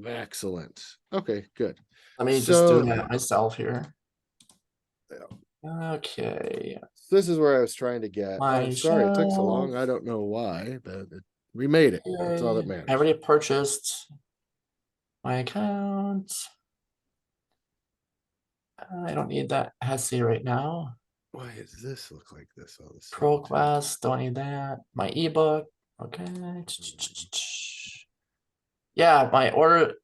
Excellent. Okay, good. Let me just So- do that myself here. Okay. This is where I was trying to get. My I'm sorry it took so long. shelf. I don't know why, but we made it. That's all that Okay, matters. I already purchased my account. I don't need that HESI right now. Why does this look like this all of a sudden? ProQuest, don't need that. My ebook. Okay. Yeah, my order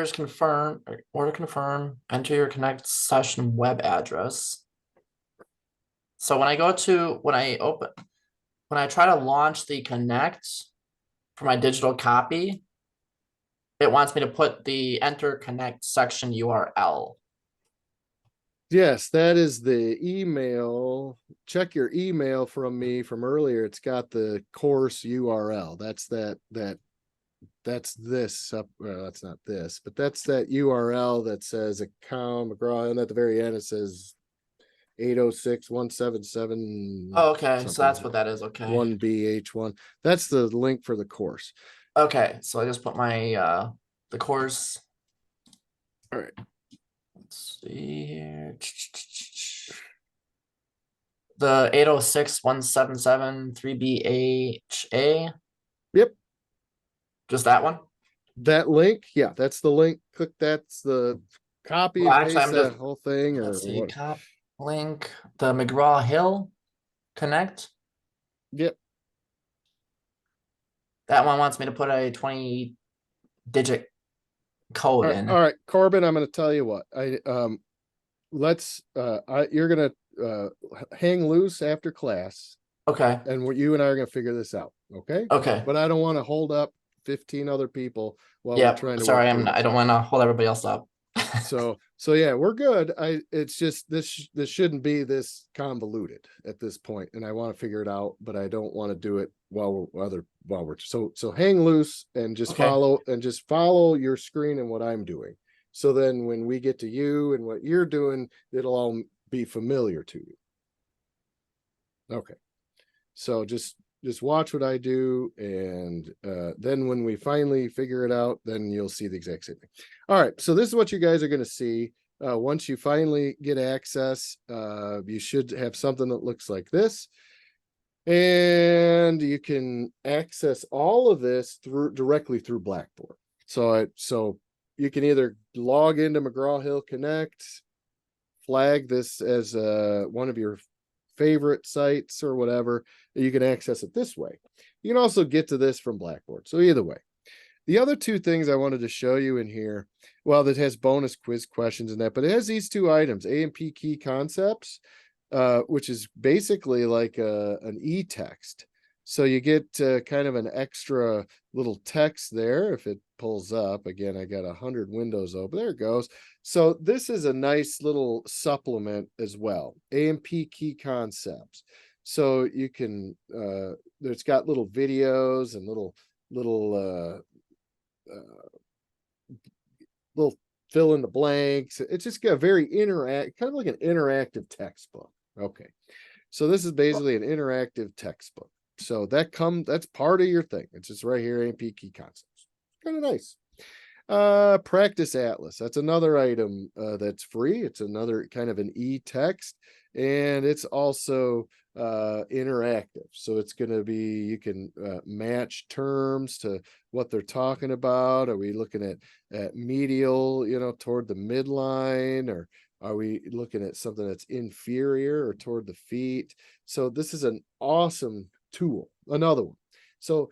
is confirmed. Order confirmed. Enter your Connect session web address. So when I try to launch the Connect for my digital copy, it wants me to put the enter Connect section URL. Yes, that is the email. Check your email from me from earlier. It's got the course URL. That's this up. Well, that's not this, but that's that URL that says account McGraw, and at the very end it says 806.177. Oh, okay, so something. that's what that is. Okay. 1BH1. That's the link for the course. Okay, so I just put my the course. All right. Let's see here. The 806.177.3BHA. Yep. Just that one? That link, yeah, that's the link. click that's the copy Well, and actually, paste I'm that just- whole thing, or Let's see, what? cop link, the McGraw Hill Connect. Yep. That one wants me to put a 20-digit code in. All right, Corbin, I'm going to tell you what. You're going to hang loose after class, Okay. and you and I are going to figure this out, okay? Okay. But I don't want to hold up 15 other people while Yeah. we're trying to Sorry, work through I this. don't want to hold everybody else up. So yeah, we're good. It's just this shouldn't be this convoluted at this point, and I want to figure it out, but I don't want to do it while we're so hang loose and just Okay. follow your screen and what I'm doing. So then when we get to you and what you're doing, it'll all be familiar to you. Okay. So just watch what I do, and then when we finally figure it out, then you'll see the exact same thing. All right, so this is what you guys are going to see. Once you finally get access, you should have something that looks like this, and you can access all of this directly through Blackboard. So you can either log into McGraw Hill Connect, flag this as one of your favorite sites or whatever. You can access it this way. You can also get to this from Blackboard. So either way. The other two things I wanted to show you in here, well, that has bonus quiz questions in that, but it has these two items, A&P key concepts, which is basically like an e-text. So you get kind of an extra little text there if it pulls up. Again, I got 100 windows open. There it goes. So this is a nice little supplement as well. A&P key concepts. So you can, it's got little videos and little fill in the blanks. It's just got a very kind of like an interactive textbook. Okay. So this is basically an interactive textbook. So that's part of your thing. It's just right here, A&P key concepts. Kind of nice. Practice Atlas. That's another item that's free. It's another kind of an e-text, and it's also interactive. So it's going to be, you can match terms to what they're talking about. Are we looking at medial, toward the midline, or are we looking at something that's inferior or toward the feet? So this is an awesome tool. Another one. So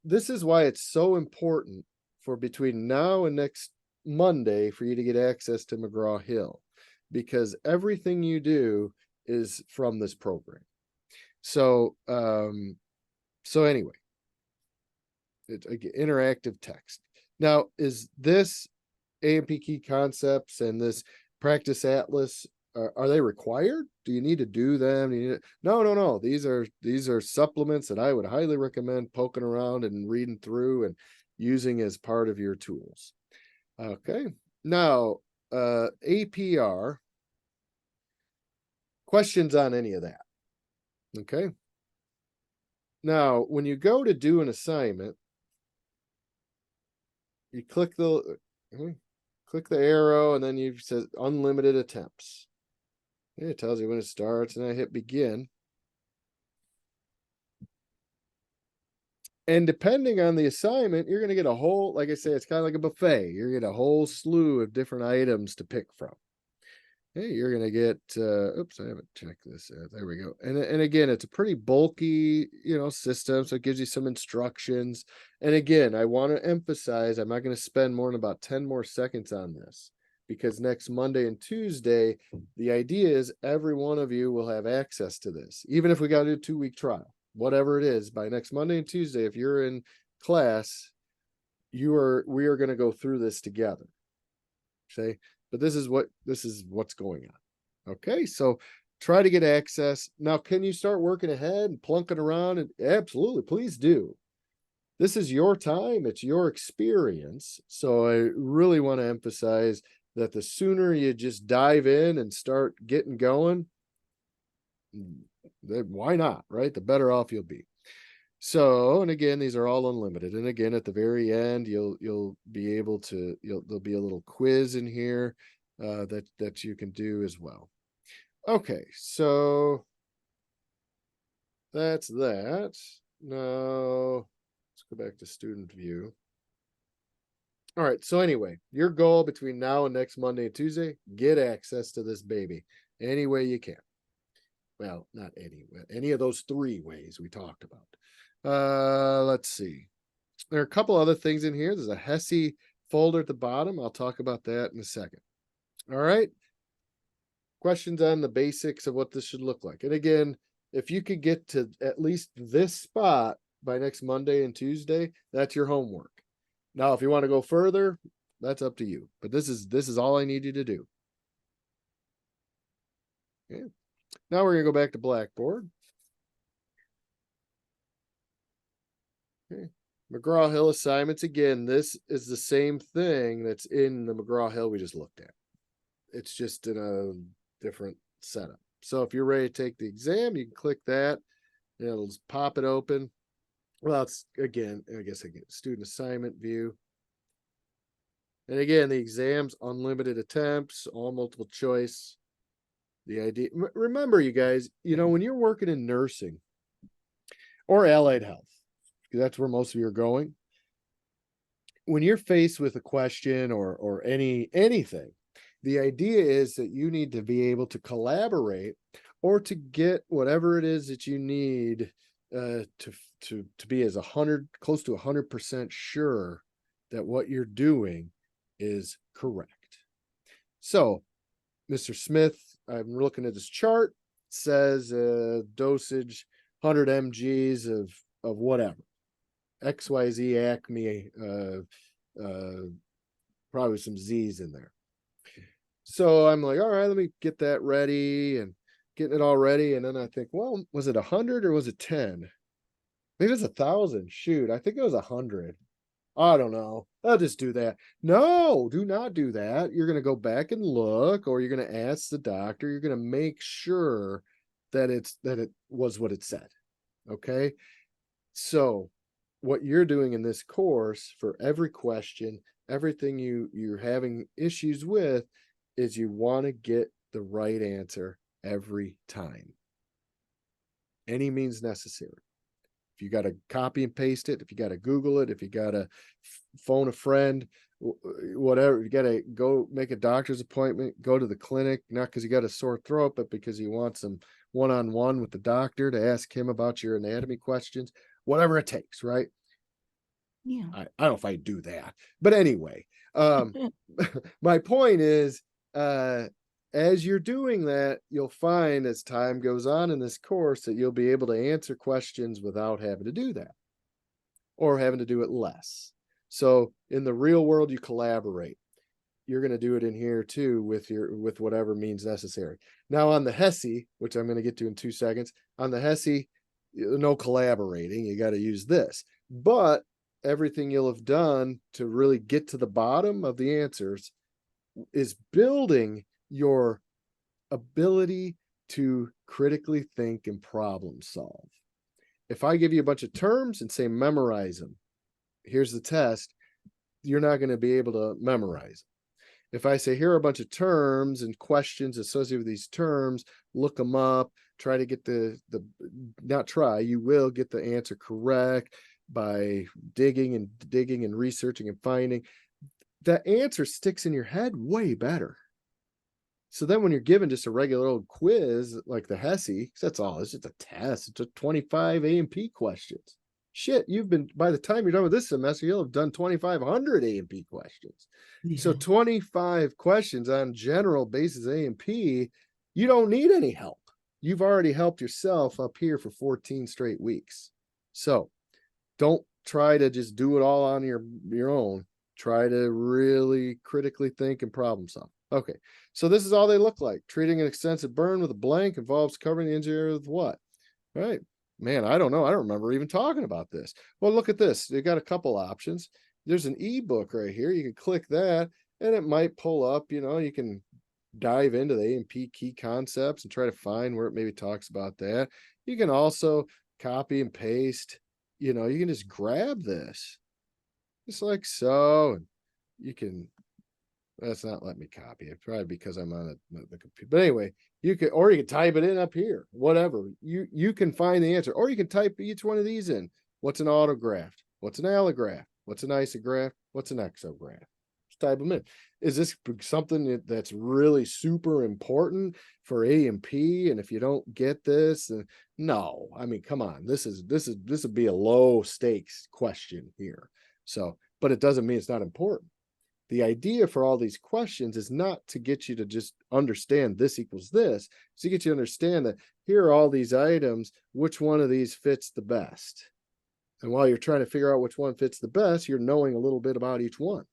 this is why it's so important for between now and next Monday for you to get access to McGraw Hill, because everything you do is from this program. So anyway, it's interactive text. Now, is this A&P key concepts and this practice atlas, are they required? Do you need to do them? No. These are supplements that I would highly recommend poking around and reading through and using as part of your tools. Okay. Now, APR, questions on any of that? Okay. Now, when you go to do an assignment, you click the arrow, and then you says unlimited attempts. It tells you when it starts, and I hit begin. And depending on the assignment, you're going to get a whole, like I say, it's kind of like a buffet. You're going to get a whole slew of different items to pick from. Hey, you're going to get, oops, I haven't checked this. There we go. And again, it's a pretty bulky, system. So it gives you some instructions. And again, I want to emphasize, I'm not going to spend more than about 10 more seconds on this, because next Monday and Tuesday, the idea is every one of you will have access to this, even if we got to do a 2-week trial, whatever it is. By next Monday and Tuesday, if you're in class, we are going to go through this together. Okay. But this is what's going on. Okay. So try to get access. Now, can you start working ahead and plunking around? And absolutely, please do. This is your time. It's your experience. So I really want to emphasize that the sooner you just dive in and start getting going, why not, right? The better off you'll be. So, and again, these are all unlimited. And again, at the very end, you'll be able to, there'll be a little quiz in here that you can do as well. Okay, so that's that. Now let's go back to student view. All right. So anyway, your goal between now and next Monday and Tuesday, get access to this baby any way you can. Well, not any of those 3 ways we talked about. Let's see. There are a couple other things in here. There's a HESI folder at the bottom. I'll talk about that in a second. All right. Questions on the basics of what this should look like. And again, if you could get to at least this spot by next Monday and Tuesday, that's your homework. Now, if you want to go further, that's up to you. But this is all I need you to do. Okay. Now we're going to go back to Blackboard. Okay. McGraw-Hill assignments. Again, this is the same thing that's in the McGraw-Hill we just looked at. It's just in a different setup. So if you're ready to take the exam, you can click that. And it'll just pop it open. Well, it's again, student assignment view. And again, the exam's unlimited attempts, all multiple choice. The idea, remember you guys, when you're working in nursing or allied health, because that's where most of you are going, when you're faced with a question or anything, the idea is that you need to be able to collaborate or to get whatever it is that you need to be as close to 100% sure that what you're doing is correct. So, Mr. Smith, I'm looking at this chart, says dosage 100 mg's of whatever, XYZ Acme, probably some Z's in there. So I'm like, all right, let me get that ready and getting it all ready. And then I think, well, was it 100 or was it 10? Maybe it's 1,000. Shoot, I think it was 100. I don't know. I'll just do that. No, do not do that. You're going to go back and look, or you're going to ask the doctor. You're going to make sure that it was what it said. Okay. So what you're doing in this course for every question, everything you're having issues with, is you want to get the right answer every time. Any means necessary. If you got to copy and paste it, if you got to Google it, if you got to phone a friend, whatever, you got to go make a doctor's appointment, go to the clinic, not because you got a sore throat, but because you want some one-on-one with the doctor to ask him about your anatomy questions, whatever it takes, right? Yeah. I don't know if I do that, but anyway, my point is, as you're doing that, you'll find as time goes on in this course that you'll be able to answer questions without having to do that or having to do it less. So in the real world, you collaborate. You're going to do it in here too with whatever means necessary. Now on the HESI, which I'm going to get to in 2 seconds, on the HESI, no collaborating. You got to use this, but everything you'll have done to really get to the bottom of the answers is building your ability to critically think and problem solve. If I give you a bunch of terms and say memorize them, here's the test, you're not going to be able to memorize them. If I say here are a bunch of terms and questions associated with these terms, look them up, try to get you will get the answer correct by digging and researching and finding. The answer sticks in your head way better. So then when you're given just a regular old quiz like the HESI, that's all, it's just a test. It's a 25 A&P questions. Shit, by the time you're done with this semester, you'll have done 2,500 A&P questions. Yeah. So 25 questions on general basis A&P, you don't need any help. You've already helped yourself up here for 14 straight weeks. So don't try to just do it all on your own. Try to really critically think and problem solve. Okay, so this is all they look like. Treating an extensive burn with a blank involves covering the injury with what? All right, man, I don't know. I don't remember even talking about this. Well, look at this. They got a couple options. There's an ebook right here. You can click that and it might pull up, you can dive into the A&P key concepts and try to find where it maybe talks about that. You can also copy and paste, you can just grab this. Just like so, and you can, that's not let me copy it, probably because I'm on the computer. But anyway, you can type it in up here, whatever. You can find the answer, or you can type each one of these in. What's an autograft? What's an allograft? What's an isograph? What's an exograph? Just type them in. Is this something that's really super important for A&P? And if you don't get this, no, I mean, come on, this would be a low stakes question here. So, but it doesn't mean it's not important. The idea for all these questions is not to get you to just understand this equals this, it's to get you to understand that here are all these items, which one of these fits the best. And while you're trying to figure out which one fits the best, you're knowing a little bit about each one.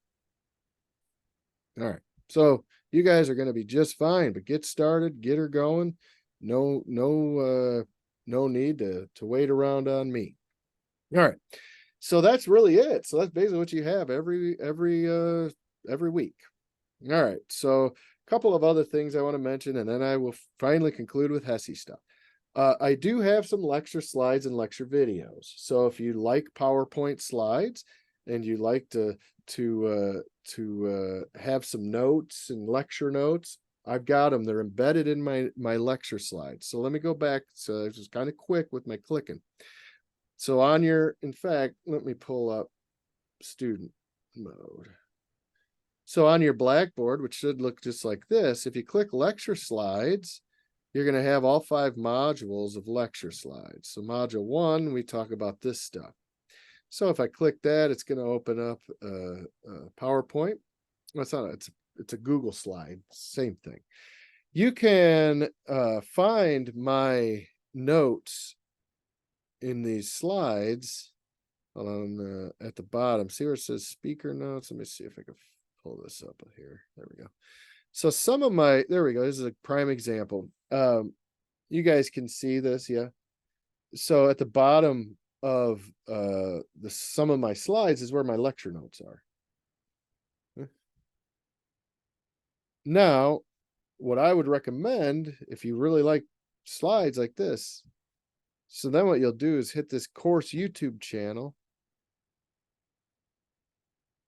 All right. So you guys are going to be just fine, but get started, get her going. No need to wait around on me. All right. So that's really it. So that's basically what you have every week. All right. So a couple of other things I want to mention, and then I will finally conclude with HESI stuff. I do have some lecture slides and lecture videos. So if you like PowerPoint slides and you like to have some notes and lecture notes, I've got them. They're embedded in my lecture slides. So let me go back. So it's just kind of quick with my clicking. So in fact, let me pull up student mode. So on your Blackboard, which should look just like this, if you click lecture slides, you're going to have all 5 modules of lecture slides. So module 1, we talk about this stuff. So if I click that, it's going to open up PowerPoint. Well, it's a Google slide, same thing. You can find my notes in these slides on at the bottom. See where it says speaker notes? Let me see if I can pull this up here. There we go. So some of there we go. This is a prime example. You guys can see this, yeah. So at the bottom of some of my slides is where my lecture notes are. Now, what I would recommend if you really like slides like this, so then what you'll do is hit this course YouTube channel.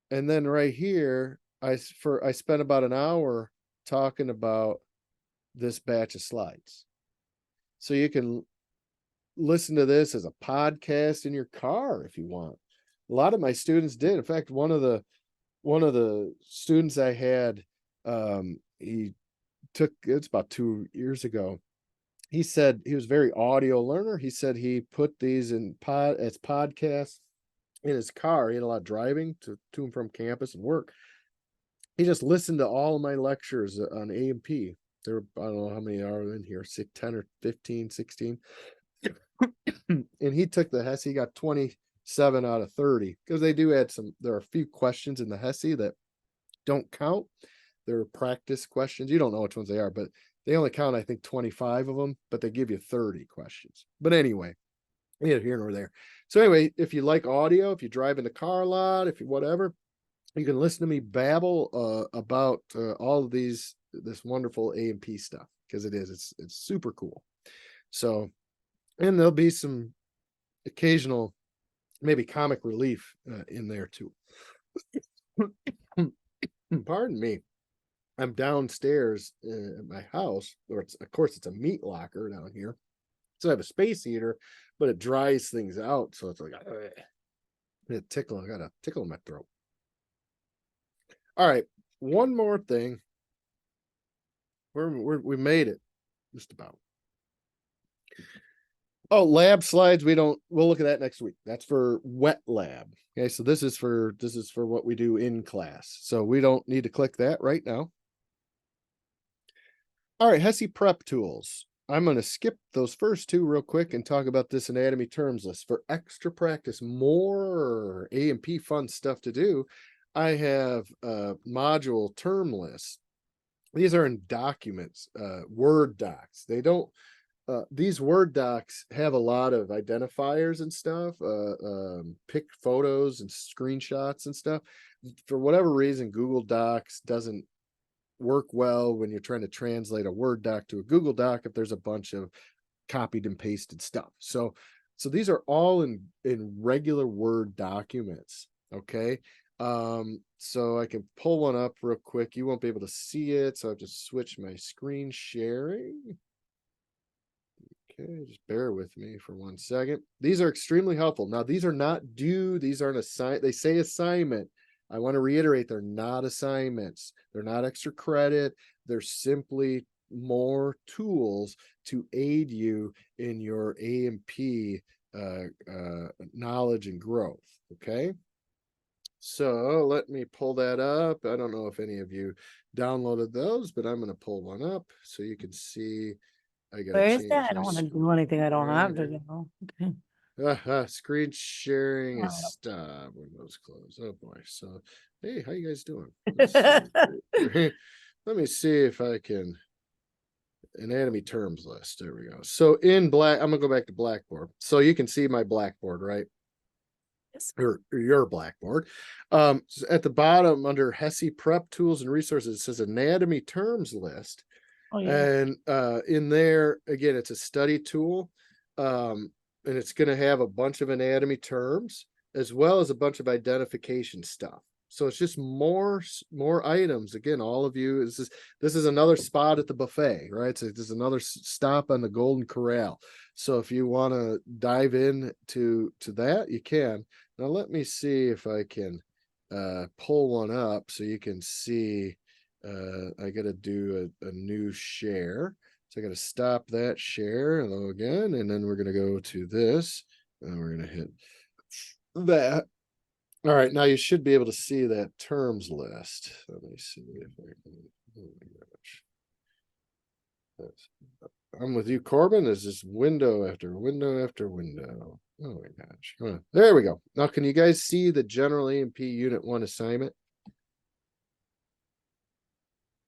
And then right here, I spent about an hour talking about this batch of slides. So you can listen to this as a podcast in your car if you want. A lot of my students did. In fact, one of the students I had, it's about 2 years ago. He said he was a very audio learner. He said he put these as podcasts in his car. He had a lot of driving to and from campus and work. He just listened to all of my lectures on A&P. There, I don't know how many are in here, 10 or 15, 16. And he took the HESI, got 27 out of 30 because they do add there are a few questions in the HESI that don't count. They're practice questions. You don't know which ones they are, but they only count, I think, 25 of them, but they give you 30 questions. But anyway, neither here nor there. So anyway, if you like audio, if you drive in the car a lot, if you whatever, you can listen to me babble about all of this wonderful A&P stuff, because it's super cool. So, and there'll be some occasional maybe comic relief in there too. Pardon me. I'm downstairs at my house, or of course it's a meat locker down here. So I have a space heater, but it dries things out. So it's like, I got a tickle in my throat. All right. One more thing. We made it just about. Oh, lab slides. We'll look at that next week. That's for wet lab. Okay. So this is for what we do in class. So we don't need to click that right now. All right, HESI prep tools. I'm going to skip those first 2 real quick and talk about this anatomy terms list. For extra practice, more A&P fun stuff to do, I have module term lists. These are in documents, Word docs. They don't, these Word docs have a lot of identifiers and stuff, pick photos and screenshots and stuff. For whatever reason, Google Docs doesn't work well when you're trying to translate a Word doc to a Google Doc if there's a bunch of copied and pasted stuff. So these are all in regular Word documents. Okay. So I can pull one up real quick. You won't be able to see it, so I'll just switch my screen sharing. Okay, just bear with me for 1 second. These are extremely helpful. Now, these are not due. These aren't assign. They say assignment. I want to reiterate, they're not assignments. They're not extra credit. They're simply more tools to aid you in your A&P knowledge and growth. Okay. So let me pull that up. I don't know if any of you downloaded those, but I'm going to pull one up so you can see. I got Where to is change that? I my don't want to screen. do anything I don't have to Right. do. Okay. Screen sharing is Oh. stop. Windows closed. Oh boy. So, hey, how you guys doing? Let's see. Let me see if I can anatomy terms list. There we go. So in black, I'm gonna go back to Blackboard. So you can see my Blackboard, right? Yes. Or your Blackboard. At the bottom under HESI prep tools and resources, it says anatomy terms list. Oh, yeah. And in there, again, it's a study tool. And it's going to have a bunch of anatomy terms as well as a bunch of identification stuff. So it's just more items. Again, all of you, this is another spot at the buffet, right? So this is another stop on the Golden Corral. So if you want to dive in to that, you can. Now let me see if I can pull one up so you can see. I got to do a new share. So I got to stop that share again, and then we're going to go to this, and we're going to hit that. All right, now you should be able to see that terms list. Let me see if I can. Oh my gosh. I'm with you, Corbin. There's just window after window after window. Oh my gosh. Come on. There we go. Now, can you guys see the general A&P Unit 1 assignment?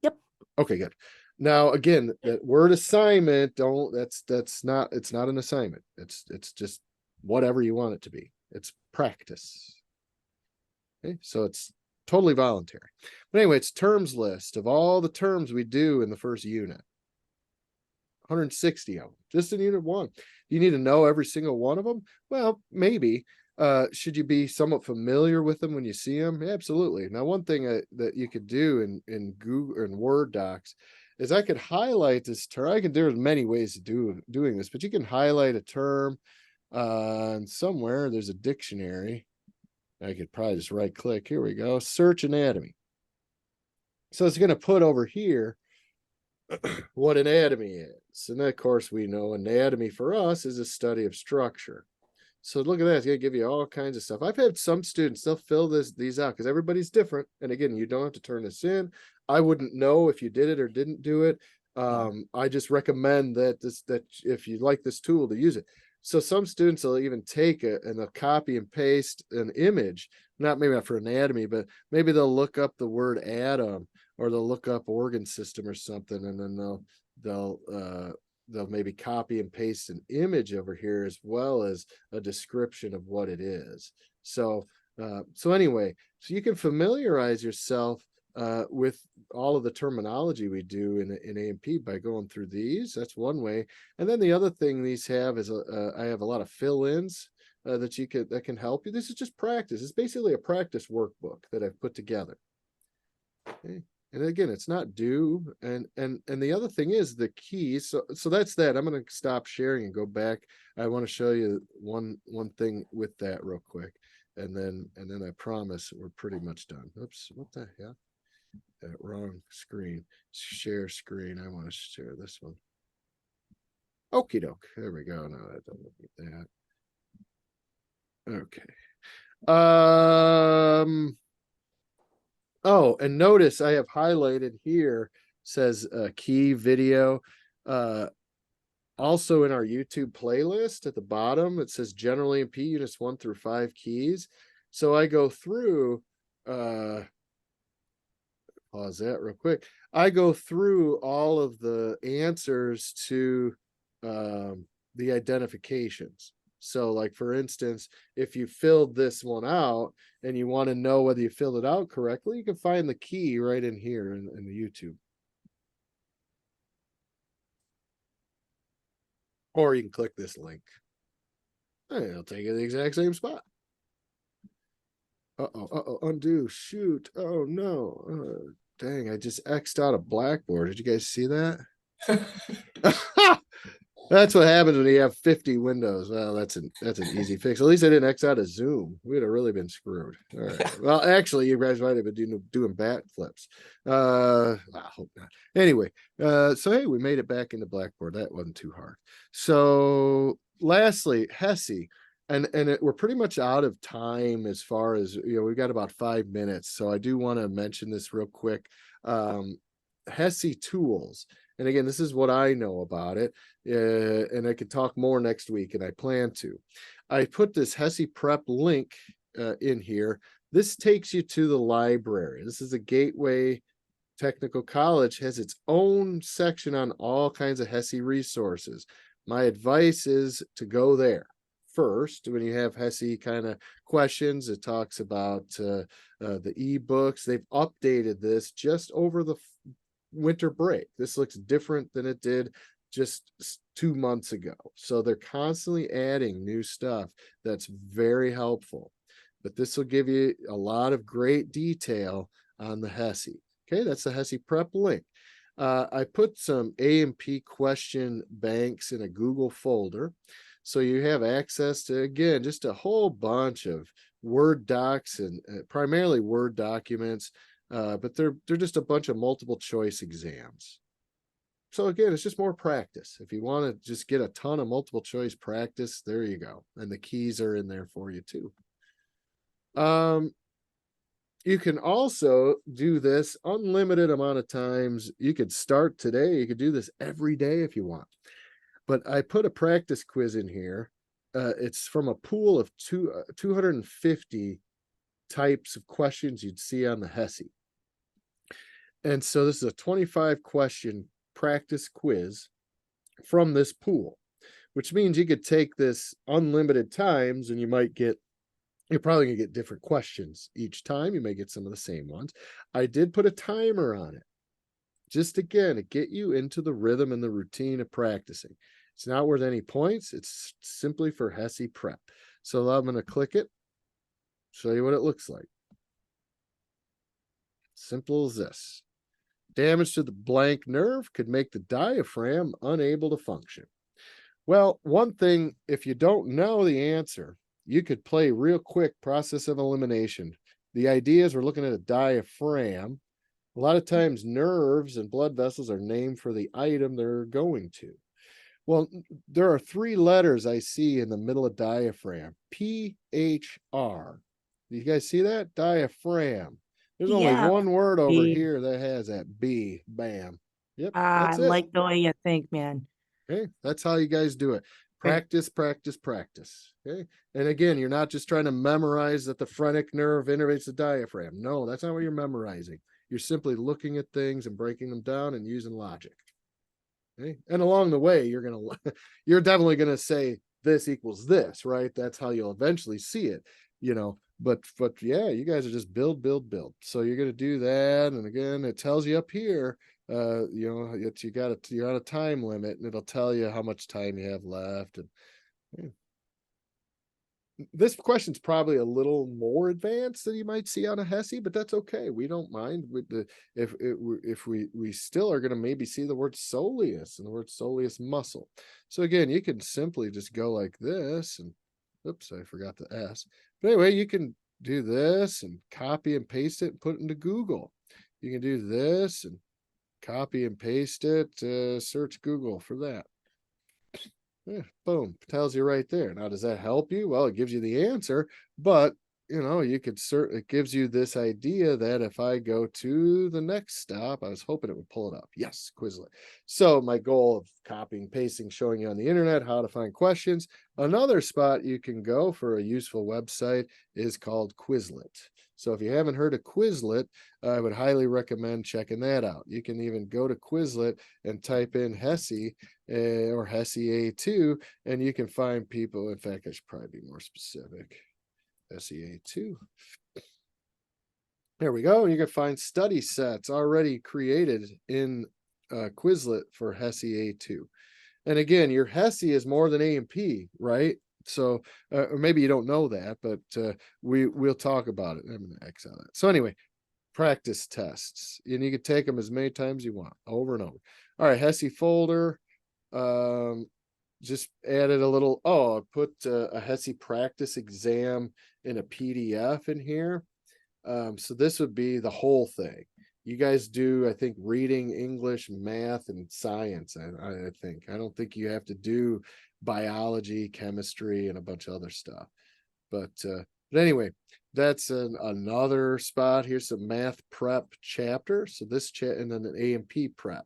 Yep. Okay, good. Now, again, that word assignment, that's not, it's not an assignment. It's just whatever you want it to be. It's practice. Okay, so it's totally voluntary. But anyway, it's terms list of all the terms we do in the first unit. 160 of them, just in unit 1. You need to know every single one of them? Well, maybe. Should you be somewhat familiar with them when you see them? Absolutely. Now, one thing that you could do in Google and Word docs is I could highlight this term. I can, there's many ways to doing this, but you can highlight a term and somewhere there's a dictionary. I could probably just right click. Here we go. Search anatomy. So it's going to put over here what anatomy is. And of course, we know anatomy for us is a study of structure. So look at that. It's going to give you all kinds of stuff. I've had some students, they'll fill these out because everybody's different. And again, you don't have to turn this in. I wouldn't know if you did it or didn't do it. I just recommend that if you like this tool to use it. So some students will even take it and they'll copy and paste an image, maybe not for anatomy, but maybe they'll look up the word atom or they'll look up organ system or something, and then they'll maybe copy and paste an image over here as well as a description of what it is. So anyway, so you can familiarize yourself with all of the terminology we do in A&P by going through these. That's one way. And then the other thing these have is I have a lot of fill-ins that can help you. This is just practice. It's basically a practice workbook that I've put together. Okay. And again, it's not due. And the other thing is the key. So that's that. I'm going to stop sharing and go back. I want to show you one thing with that real quick. And then I promise we're pretty much done. Oops, what the hell? That wrong screen. Share screen. I want to share this one. Okie doke. There we go. No, that doesn't need that. Okay. Oh, and notice I have highlighted here says key video. Also in our YouTube playlist at the bottom, it says general A&P units 1 through 5 keys. So I go through pause that real quick. I go through all of the answers to the identifications. So like, for instance, if you filled this one out and you want to know whether you filled it out correctly, you can find the key right in here in the YouTube. Or you can click this link. And it'll take you to the exact same spot. Undo, shoot. Oh no. Dang, I just X'd out a Blackboard. Did you guys see that? That's what happens when you have 50 windows. Well, that's an easy fix. At least I didn't X out of Zoom. We'd have really been screwed. All right. Well, actually, you guys might have been doing bat flips. I hope not. Anyway, so hey, we made it back into Blackboard. That wasn't too hard. So lastly, Hesse. We're pretty much out of time as far as, we've got about 5 minutes. So I do want to mention this real quick. Hesse tools. And again, this is what I know about it. And I could talk more next week, and I plan to. I put this Hesse Prep link in here. This takes you to the library. This is a Gateway Technical College, has its own section on all kinds of Hesse resources. My advice is to go there first when you have Hesse kind of questions. It talks about the ebooks. They've updated this just over the winter break. This looks different than it did just 2 months ago. So they're constantly adding new stuff that's very helpful. But this will give you a lot of great detail on the Hesse. Okay, that's the Hesse Prep link. I put some A&P question banks in a Google folder. So you have access to, again, just a whole bunch of Word docs and primarily Word documents. But they're just a bunch of multiple choice exams. So again, it's just more practice. If you want to just get a ton of multiple choice practice, there you go. And the keys are in there for you too. You can also do this unlimited amount of times. You could start today. You could do this every day if you want. But I put a practice quiz in here. It's from a pool of 250 types of questions you'd see on the Hesse. And so this is a 25 question practice quiz from this pool, which means you could take this unlimited times and you're probably gonna get different questions each time. You may get some of the same ones. I did put a timer on it, just again, to get you into the rhythm and the routine of practicing. It's not worth any points. It's simply for Hesse Prep. So I'm gonna click it, show you what it looks like. Simple as this. Damage to the blank nerve could make the diaphragm unable to function. Well, one thing, if you don't know the answer, you could play real quick process of elimination. The idea is we're looking at a diaphragm. A lot of times nerves and blood vessels are named for the item they're going to. Well, there are 3 letters I see in the middle of diaphragm. P-H-R. Do you guys see that? Diaphragm. There's only Yeah. one word over B. here that has that B. Bam. Yep, I that's it. like the way you think, man. Okay, that's how you guys do it. Practice, practice, practice. Okay. And again, you're not just trying to memorize that the phrenic nerve innervates the diaphragm. No, that's not what you're memorizing. You're simply looking at things and breaking them down and using logic. Okay. And along the way, you're definitely gonna say this equals this, right? That's how you'll eventually see it, But yeah, you guys are just build. So you're gonna do that. And again, it tells you up here, you're on a time limit, and it'll tell you how much time you have left. And this question's probably a little more advanced than you might see on a Hesse, but that's okay. We don't mind with if we still are going to maybe see the word soleus and the word soleus muscle. So again, you can simply just go like this, and oops, I forgot the S. But anyway, you can do this and copy and paste it and put it into Google. You can do this and copy and paste it, search Google for that. Yeah, boom, tells you right there. Now, does that help you? Well, it gives you the answer, but it gives you this idea that if I go to the next stop, I was hoping it would pull it up. Yes, Quizlet. So my goal of copying, pasting, showing you on the internet how to find questions. Another spot you can go for a useful website is called Quizlet. So if you haven't heard of Quizlet, I would highly recommend checking that out. You can even go to Quizlet and type in Hesse or Hesse A2, and you can find people. In fact, I should probably be more specific. Hesse A2. There we go. You can find study sets already created in Quizlet for Hesse A2. And again, your Hesse is more than A&P, right? So, or maybe you don't know that, but we'll talk about it. I'm going to X out that. So anyway, practice tests, and you can take them as many times as you want, over and over. All right, Hesse folder. just added a little, I put a HESI practice exam in a PDF in here. So this would be the whole thing. You guys do, I think, reading, English, math, and science. I think. I don't think you have to do biology, chemistry, and a bunch of other stuff. But anyway, that's another spot. Here's some math prep chapter. So this and then an A&P prep.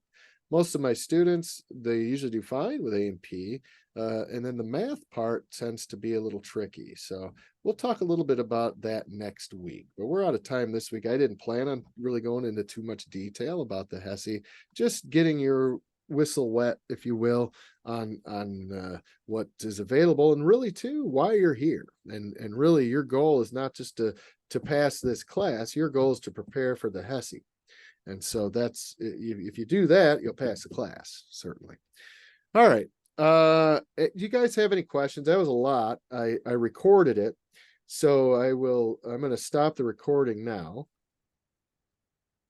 Most of my students, they usually do fine with A&P. And then the math part tends to be a little tricky. So we'll talk a little bit about that next week. But we're out of time this week. I didn't plan on really going into too much detail about the HESI, just getting your whistle wet, if you will, on what is available, and really too why you're here. And really your goal is not just to pass this class. Your goal is to prepare for the HESI. And so that's, if you do that, you'll pass the class, certainly. All right. Do you guys have any questions? That was a lot. I recorded it. So I'm going to stop the recording now.